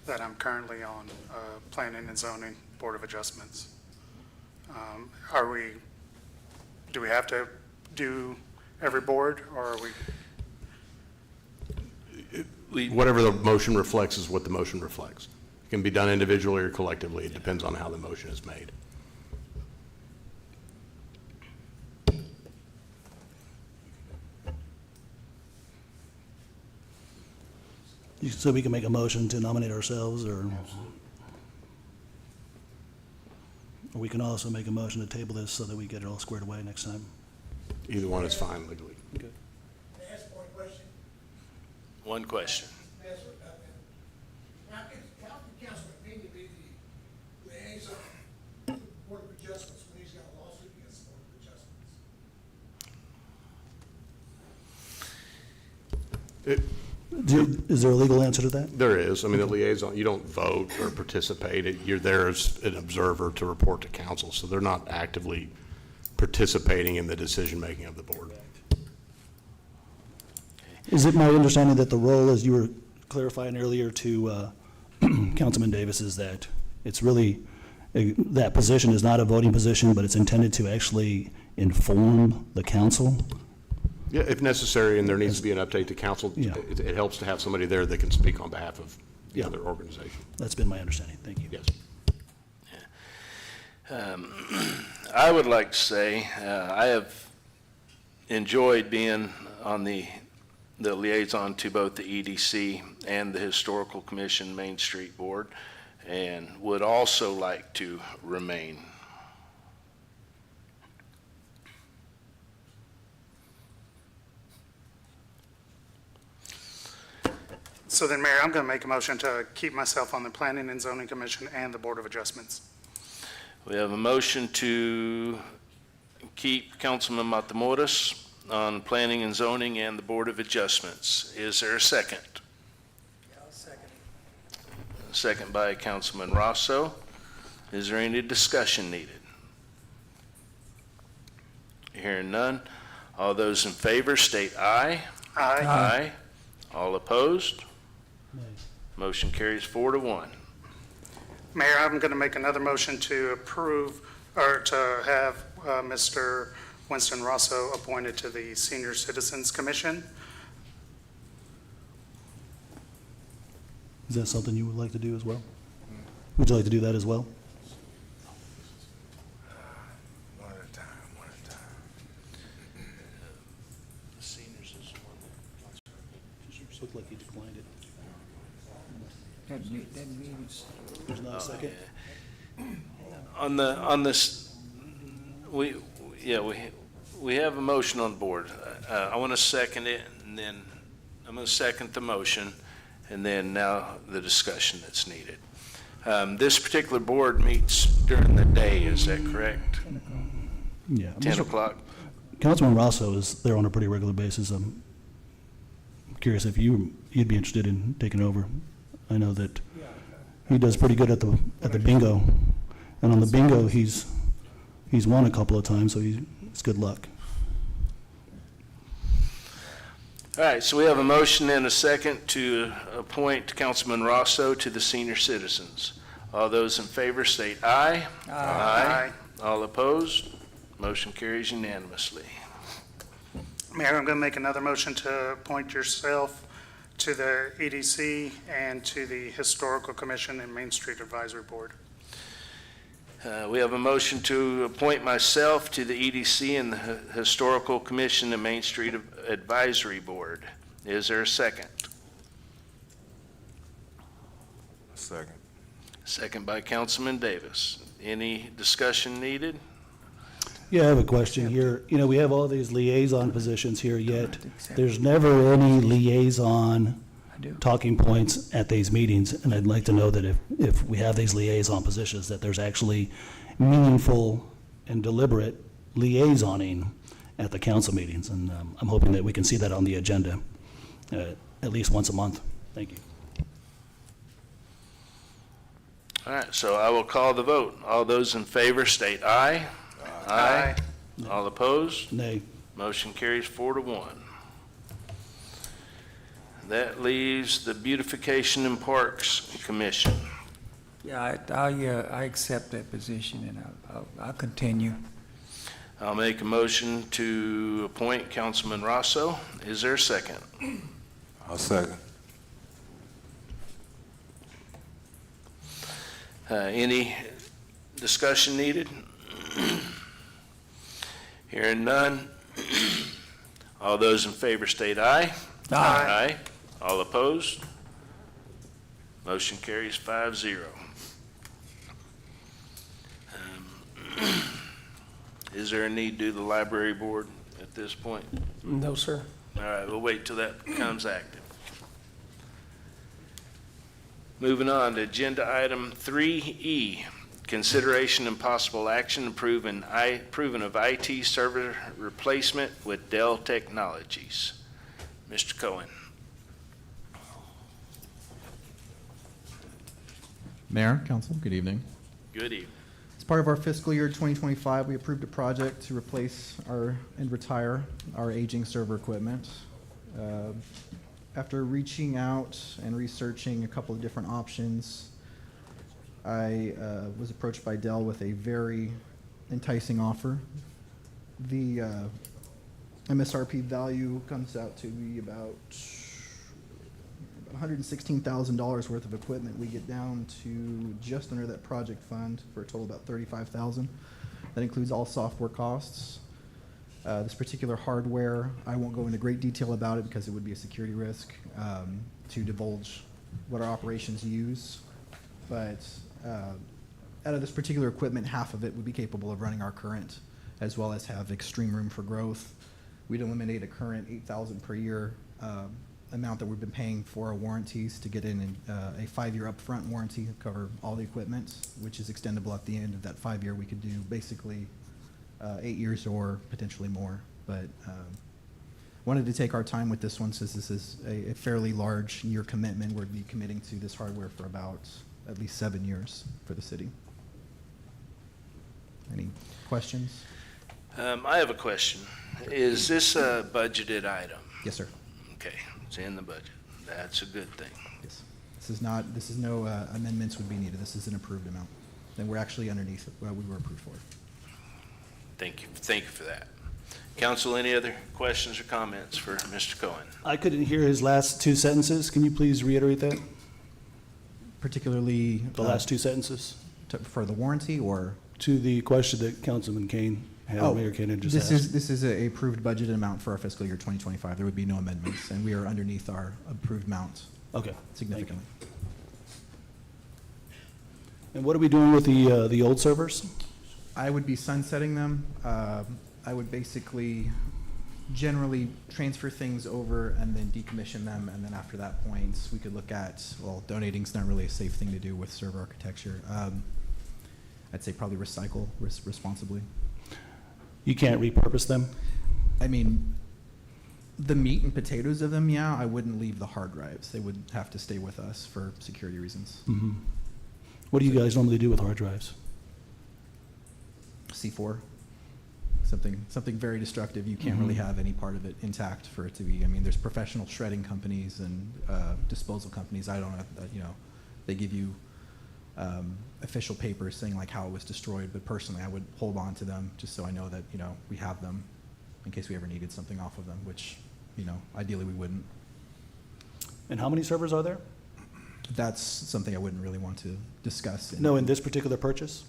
that I'm currently on, Planning and Zoning, Board of Adjustments. Do we have to do every board, or are we? Whatever the motion reflects is what the motion reflects. It can be done individually or collectively. It depends on how the motion is made. So we can make a motion to nominate ourselves, or we can also make a motion to table this so that we get it all squared away next time. Either one is fine legally. Okay. One question. How can Councilman Pena be the liaison to the Board of Adjustments when he's got a lawsuit against the Board of Adjustments? Is there a legal answer to that? There is. I mean, the liaison, you don't vote or participate. You're there as an observer to report to council, so they're not actively participating in the decision-making of the board. Is it my understanding that the role, as you were clarifying earlier to Councilman Davis, is that it's really, that position is not a voting position, but it's intended to actually inform the council? Yeah, if necessary, and there needs to be an update to council, Yeah. it helps to have somebody there that can speak on behalf of the Yeah. other organization. That's been my understanding. Thank you. Yes. I would like to say I have enjoyed being on the liaison to both the EDC and the Historical Commission Main Street Board, and would also like to remain. So then, Mayor, I'm going to make a motion to keep myself on the Planning and Zoning Commission and the Board of Adjustments. We have a motion to keep Councilman Matamoros on Planning and Zoning and the Board of Adjustments. Is there a second? Second by Councilman Rosso. Is there any discussion needed? Hearing none. All those in favor state aye. Aye. Aye. All opposed? Motion carries 4-1. Mayor, I'm going to make another motion to approve, or to have Mr. Winston Rosso appointed to the Senior Citizens Commission. Is that something you would like to do as well? Would you like to do that as well? One at a time, one at a time. Seniors is one Just looked like you declined it. That means, There's not a second? on this, we have a motion on board. I want to second it, and then I'm going to second the motion, and then now the discussion that's needed. This particular board meets during the day, is that correct? Yeah. 10 o'clock? Councilman Rosso is there on a pretty regular basis. I'm curious if you'd be interested in taking over. I know that he does pretty good at the bingo, and on the bingo he's won a couple of times, so it's good luck. All right, so we have a motion and a second to appoint Councilman Rosso to the Senior Citizens. All those in favor state aye. Aye. All opposed? Motion carries unanimously. Mayor, I'm going to make another motion to appoint yourself to the EDC and to the Historical Commission and Main Street Advisory Board. We have a motion to appoint myself to the EDC and the Historical Commission and Main Street Advisory Board. Is there a second? Second. Second by Councilman Davis. Any discussion needed? Yeah, I have a question here. You know, we have all these liaison positions here, yet there's never any liaison talking points at these meetings. And I'd like to know that if we have these liaison positions, that there's actually meaningful and deliberate liaisoning at the council meetings. And I'm hoping that we can see that on the agenda at least once a month. Thank you. All right, so I will call the vote. All those in favor state aye. Aye. All opposed? Nay. Motion carries 4-1. That leaves the Beautification and Parks Commission. yeah, I accept that position, and I'll continue. I'll make a motion to appoint Councilman Rosso. Is there a second? I'll second. Any discussion needed? Hearing none. All those in favor state aye. Aye. All opposed? Motion carries 5-0. Is there a need to do the library board at this point? No, sir. All right, we'll wait till that becomes active. Moving on to agenda item 3E, consideration and possible action approving of IT server replacement with Dell Technologies. Mr. Cohen. Mayor, Council, good evening. Good evening. As part of our fiscal year 2025, we approved a project to replace and retire our aging server equipment. After reaching out and researching a couple of different options, I was approached by Dell with a very enticing offer. The MSRP value comes out to be about $116,000 worth of equipment. We get down to just under that project fund for a total of about $35,000. That includes all software costs. This particular hardware, I won't go into great detail about it because it would be a security risk to divulge what our operations use. But out of this particular equipment, half of it would be capable of running our current, as well as have extreme room for growth. We'd eliminate a current $8,000 per year amount that we've been paying for our warranties to get in a 5-year upfront warranty to cover all the equipment, which is extendable at the end of that 5-year. We could do basically 8 years or potentially more. But wanted to take our time with this one since this is a fairly large year commitment. We'd be committing to this hardware for about at least 7 years for the city. Any questions? I have a question. Is this a budgeted item? Yes, sir. Okay, it's in the budget. That's a good thing. Yes. This is no amendments would be needed. This is an approved amount. And we're actually underneath what we were approved for. Thank you for that. Council, any other questions or comments for Mr. Cohen? I couldn't hear his last two sentences. Can you please reiterate that? Particularly The last two sentences? for the warranty or? To the question that Councilman Kane had, Mayor Kane had just asked. This is a approved budget amount for our fiscal year 2025. There would be no amendments, and we are underneath our approved amount. Okay. Significantly. And what are we doing with the old servers? I would be sunsetting them. I would basically generally transfer things over and then decommission them, and then after that point, we could look at, well, donating's not really a safe thing to do with server architecture. I'd say probably recycle responsibly. You can't repurpose them? I mean, the meat and potatoes of them, yeah, I wouldn't leave the hard drives. They would have to stay with us for security reasons. Mm-hmm. What do you guys normally do with hard drives? C4, something very destructive. You can't really have any part of it intact for it to be. I mean, there's professional shredding companies and disposal companies. I don't know, they give you official papers saying like how it was destroyed, but personally I would hold on to them just so I know that, we have them in case we ever needed something off of them, which, ideally we wouldn't. And how many servers are there? That's something I wouldn't really want to discuss. No, in this particular purchase?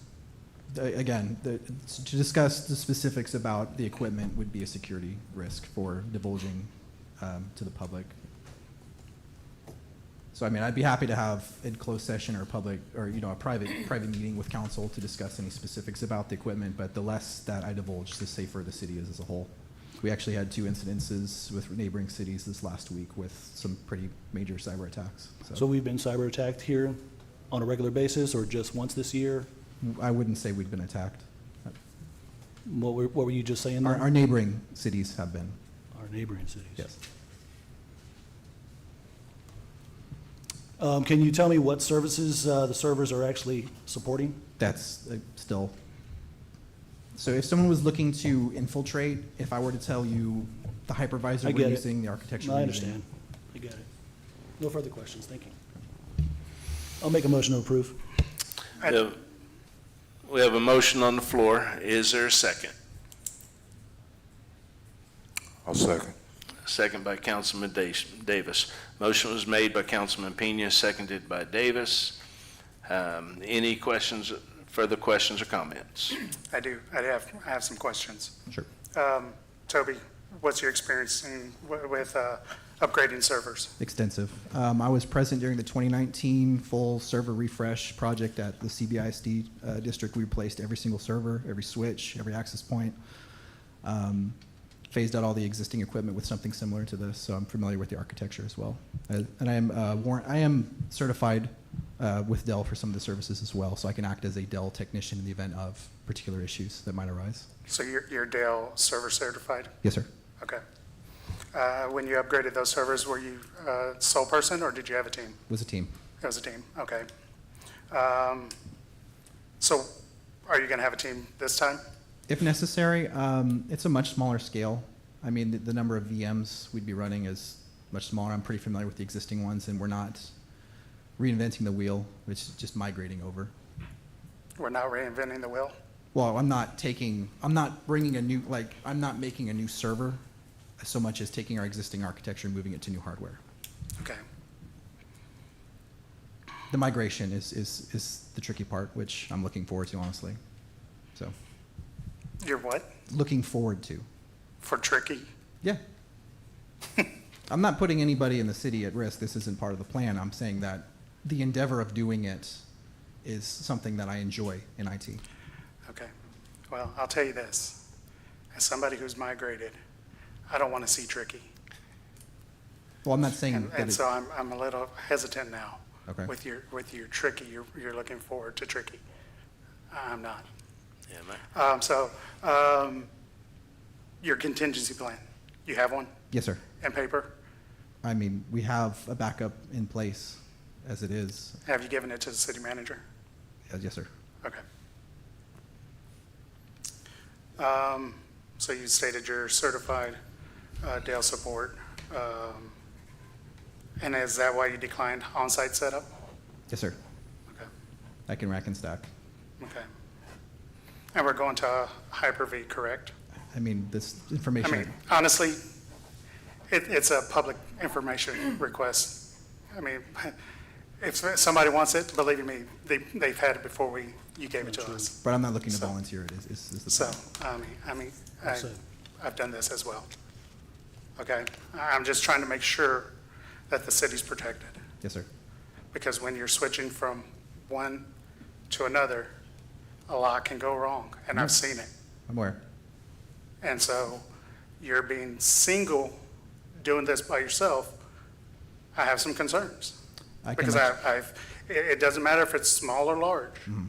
Again, to discuss the specifics about the equipment would be a security risk for divulging to the public. So, I mean, I'd be happy to have in closed session or a public, or, a private meeting with council to discuss any specifics about the equipment, but the less that I divulge, the safer the city is as a whole. We actually had 2 incidences with neighboring cities this last week with some pretty major cyber attacks. So we've been cyber attacked here on a regular basis or just once this year? I wouldn't say we've been attacked. What were you just saying there? Our neighboring cities have been. Our neighboring cities? Yes. Can you tell me what services the servers are actually supporting? That's still. So if someone was looking to infiltrate, if I were to tell you the hypervisor we're using, the architecture I we're understand. using. I get it. No further questions. Thank you. I'll make a motion to approve. We have a motion on the floor. Is there a second? I'll second. Second by Councilman Davis. Motion was made by Councilman Pena, seconded by Davis. Any questions, further questions or comments? I do. I have some questions. Sure. Toby, what's your experience with upgrading servers? Extensive. I was present during the 2019 full server refresh project at the CBISD district. We replaced every single server, every switch, every access point. Phased out all the existing equipment with something similar to this, so I'm familiar with the architecture as well. And I am certified with Dell for some of the services as well, so I can act as a Dell technician in the event of particular issues that might arise. So you're Dell server certified? Yes, sir. Okay. When you upgraded those servers, were you sole person or did you have a team? It was a team. It was a team, okay. So are you going to have a team this time? If necessary, it's a much smaller scale. I mean, the number of VMs we'd be running is much smaller. I'm pretty familiar with the existing ones, and we're not reinventing the wheel, which is just migrating over. We're not reinventing the wheel? Well, I'm not making a new server so much as taking our existing architecture and moving it to new hardware. Okay. The migration is the tricky part, which I'm looking forward to, honestly. So. You're what? Looking forward to. For tricky? Yeah. I'm not putting anybody in the city at risk. This isn't part of the plan. I'm saying that the endeavor of doing it is something that I enjoy in IT. Okay. Well, I'll tell you this. As somebody who's migrated, I don't want to see tricky. Well, I'm not saying And, that and it- so I'm a little hesitant now. Okay. With your tricky, you're looking forward to tricky. I'm not. Yeah, man. Your contingency plan, you have one Yes, sir. in paper? I mean, we have a backup in place as it is. Have you given it to the city manager? Yes, sir. Okay. So you stated you're certified Dell support. And is that why you declined on-site setup? Yes, sir. Okay. I can rack and stack. Okay. And we're going to Hyper-V, correct? I mean, this I information. mean, honestly, it's a public information request. I mean, if somebody wants it, believe me, they've had it before you gave it to us. But I'm not looking to So- volunteer it, is the So, point. I've done this as well. Okay? I'm just trying to make sure that the city's protected. Yes, sir. Because when you're switching from one to another, a lot can go wrong, and I've seen it. I'm aware. And so you're being single, doing this by yourself, I have some concerns. I can Because let it doesn't matter if it's small or large. Mhm.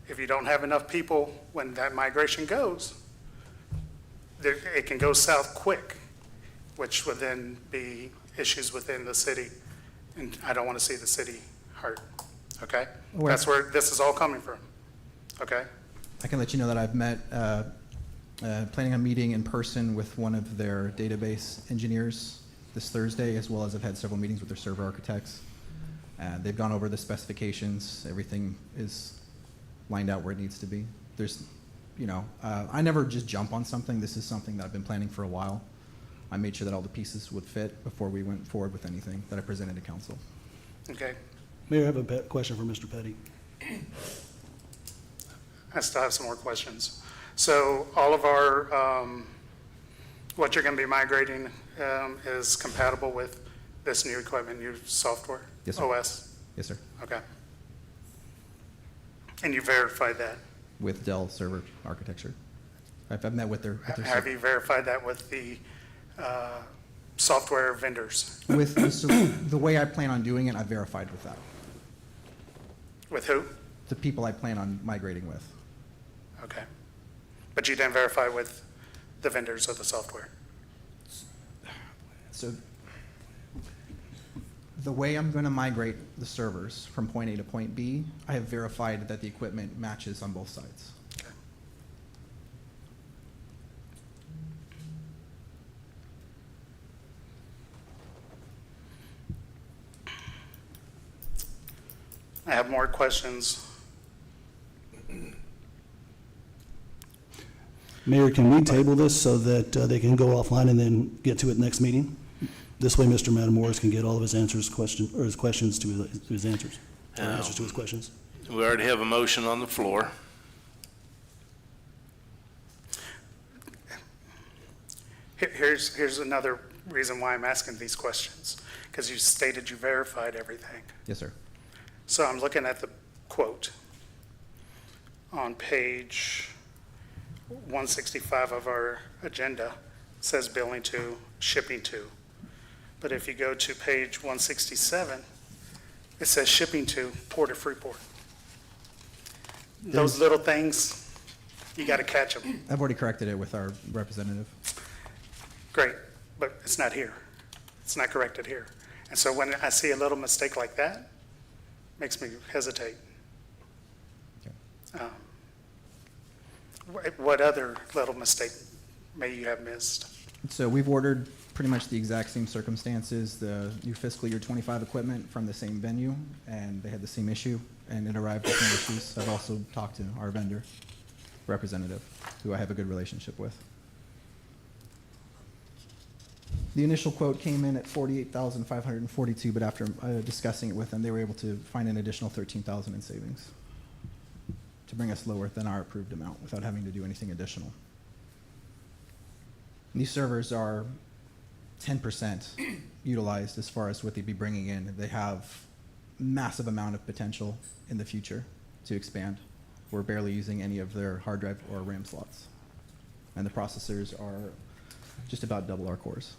If you don't have enough people, when that migration goes, it can go south quick, which would then be issues within the city. And I don't want to see the city hurt, okay? Aware. That's where this is all coming from, okay? I can let you know that I've met, planning on meeting in person with one of their database engineers this Thursday, as well as I've had several meetings with their server architects. They've gone over the specifications. Everything is lined out where it needs to be. There's, I never just jump on something. This is something that I've been planning for a while. I made sure that all the pieces would fit before we went forward with anything that I presented to council. Okay? Mayor, I have a question for Mr. Petty. I still have some more questions. So all of our, what you're going to be migrating is compatible with this new equipment, new software? Yes, sir. OS? Yes, sir. Okay. And you verified that? With Dell server architecture. I've met with their Have you verified that with the software vendors? with the way I plan on doing it, I verified with that. With who? The people I plan on migrating with. Okay. But you didn't verify with the vendors of the software? So the way I'm going to migrate the servers from point A to point B, I have verified that the equipment matches on both sides. Okay. I have more questions. Mayor, can we table this so that they can go offline and then get to it next meeting? This way, Mr. Matamoros can get all of his answers, his questions to his answers, or answers to his questions. We already have a motion on the floor. Here's another reason why I'm asking these questions, because you stated you verified everything. Yes, sir. So I'm looking at the quote on page 165 of our agenda. It says billing to, shipping to. But if you go to page 167, it says shipping to Port of Freeport. Those little things, you got to catch them. I've already corrected it with our representative. Great, but it's not here. It's not corrected here. And so when I see a little mistake like that, makes me hesitate. What other little mistake may you have missed? So we've ordered pretty much the exact same circumstances, the new fiscal year 25 equipment from the same venue, and they had the same issue, and it arrived with no issues. I've also talked to our vendor representative, who I have a good relationship with. The initial quote came in at $48,542, but after discussing it with them, they were able to find an additional $13,000 in savings to bring us lower than our approved amount without having to do anything additional. And these servers are 10% utilized as far as what they'd be bringing in. They have massive amount of potential in the future to expand. We're barely using any of their hard drive or RAM slots. And the processors are just about double our cores.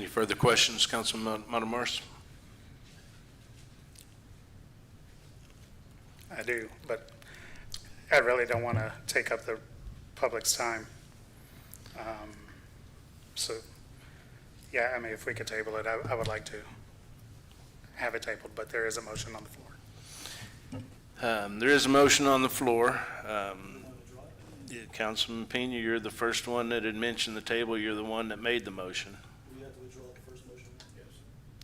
Any further questions, Councilman Matamoros? I do, but I really don't want to take up the public's time. So, yeah, I mean, if we could table it, I would like to have it tabled, but there is a motion on the floor. There is a motion on the floor. Councilman Pena, you're the first one that had mentioned the table. You're the one that made the motion. Do we have to withdraw the first motion?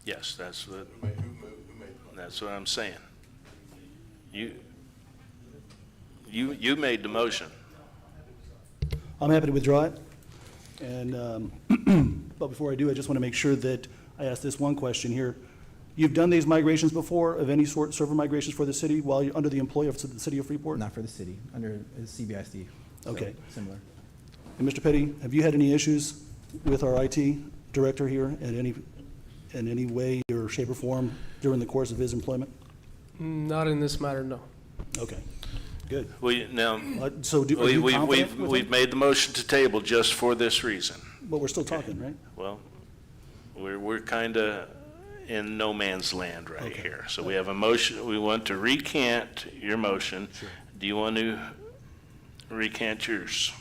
Yes, that's what I'm saying. You made the motion. I'm happy to withdraw it. And, but before I do, I just want to make sure that I ask this one question here. You've done these migrations before, of any sort, server migrations for the city while you're under the employ of the city of Freeport? Not for the city, under CBIC. so Okay. Similar. And Mr. Petty, have you had any issues with our IT director here in any way or shape or form during the course of his employment? Not in this matter, no. Okay, good. Are So are you confident with we've him? made the motion to table just for this reason. But we're still talking, right? Well, we're kind of in no man's land right here. So we have a motion, we want to recant your motion. Sure. Do you want to recant yours?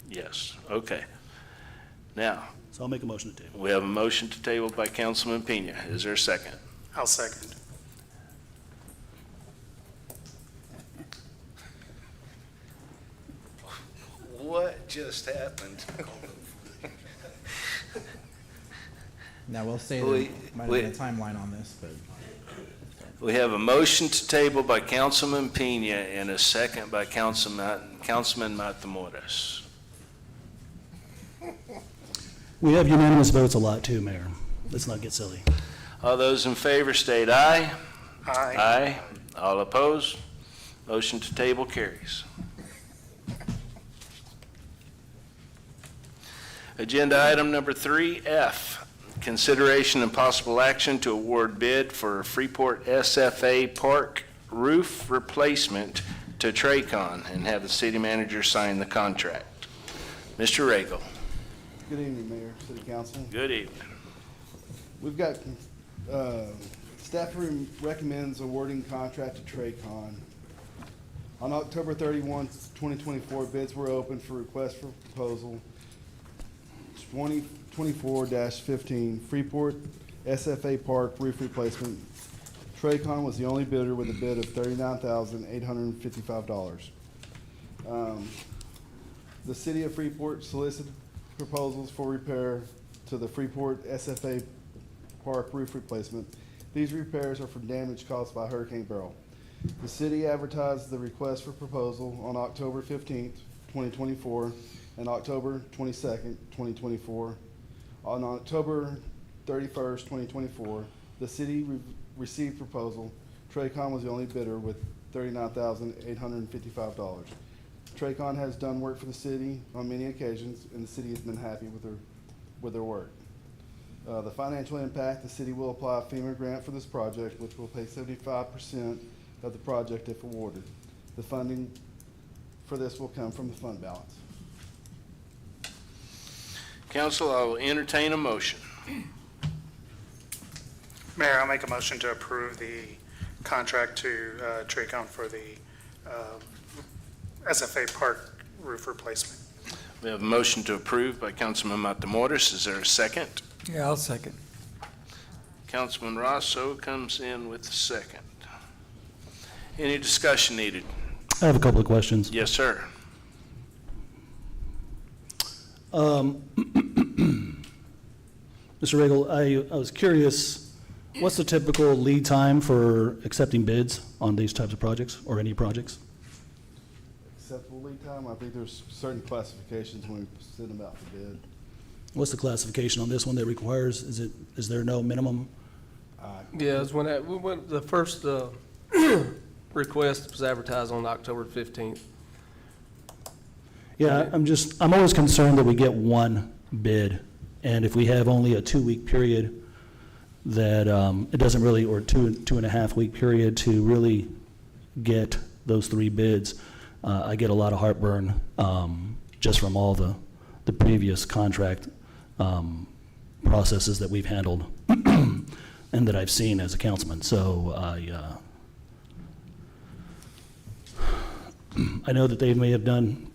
Yes, okay. Now, So I'll make a motion to table. we have a motion to table by Councilman Pena. Is there a second? I'll second. What just happened? Now, we'll say We- there might have been a timeline on this, but We have a motion to table by Councilman Pena and a second by Councilman Matamoros. We have unanimous votes a lot too, Mayor. Let's not get silly. All those in favor state aye. Aye. Aye. All opposed? Motion to table carries. Agenda item number 3F, consideration and possible action to award bid for Freeport SFA Park roof replacement to Tracon and have the city manager sign the contract. Mr. Ragle. Good evening, Mayor, City Council. Good evening. We've got, staff recommends awarding contract to Tracon. On October 31, 2024, bids were opened for request for proposal 2024-15 Freeport SFA Park roof replacement. Tracon was the only bidder with a bid of $39,855. The city of Freeport solicited proposals for repair to the Freeport SFA Park roof replacement. These repairs are for damage caused by Hurricane Beryl. The city advertised the request for proposal on October 15th, 2024, and October 22nd, 2024. On October 31st, 2024, the city received proposal. Tracon was the only bidder with $39,855. Tracon has done work for the city on many occasions, and the city has been happy with their work. The financial impact, the city will apply a FEMA grant for this project, which will pay 75% of the project if awarded. The funding for this will come from the fund balance. Council, I will entertain a motion. Mayor, I'll make a motion to approve the contract to Tracon for the SFA Park roof replacement. We have a motion to approve by Councilman Matamoros. Is there a second? Yeah, I'll second. Councilman Rosso comes in with the second. Any discussion needed? I have a couple of questions. Yes, sir. Mr. Riggle, I was curious, what's the typical lead time for accepting bids on these types of projects or any projects? Acceptable lead time, I think there's certain classifications when we send them out for bid. What's the classification on this one that requires, is there no minimum? Yeah, it's when the first request was advertised on October 15th. Yeah, I'm always concerned that we get one bid, and if we have only a 2-week period, that it doesn't really, or two and a half week period to really get those 3 bids. I get a lot of heartburn just from all the previous contract processes that we've handled and that I've seen as a councilman. So I know that they may have done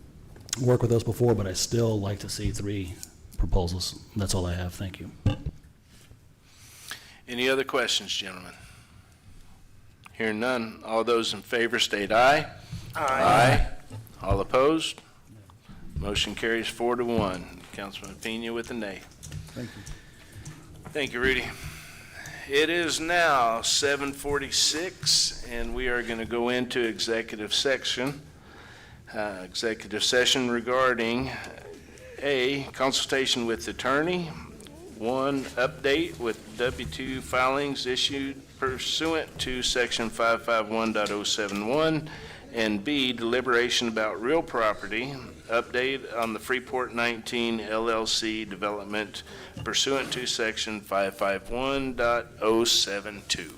work with us before, but I still like to see 3 proposals. That's all I have. Thank you. Any other questions, gentlemen? Hearing none, all those in favor state aye. Aye. All opposed? Motion carries 4-1. Councilman Pena with a nay. Thank you. Thank you, Rudy. It is now 7:46, and we are going to go into executive session. Executive session regarding A, consultation with attorney, 1, update with W-2 filings issued pursuant to Section 551.071, and B, deliberation about real property, update on the Freeport 19 LLC development pursuant to Section 551.072.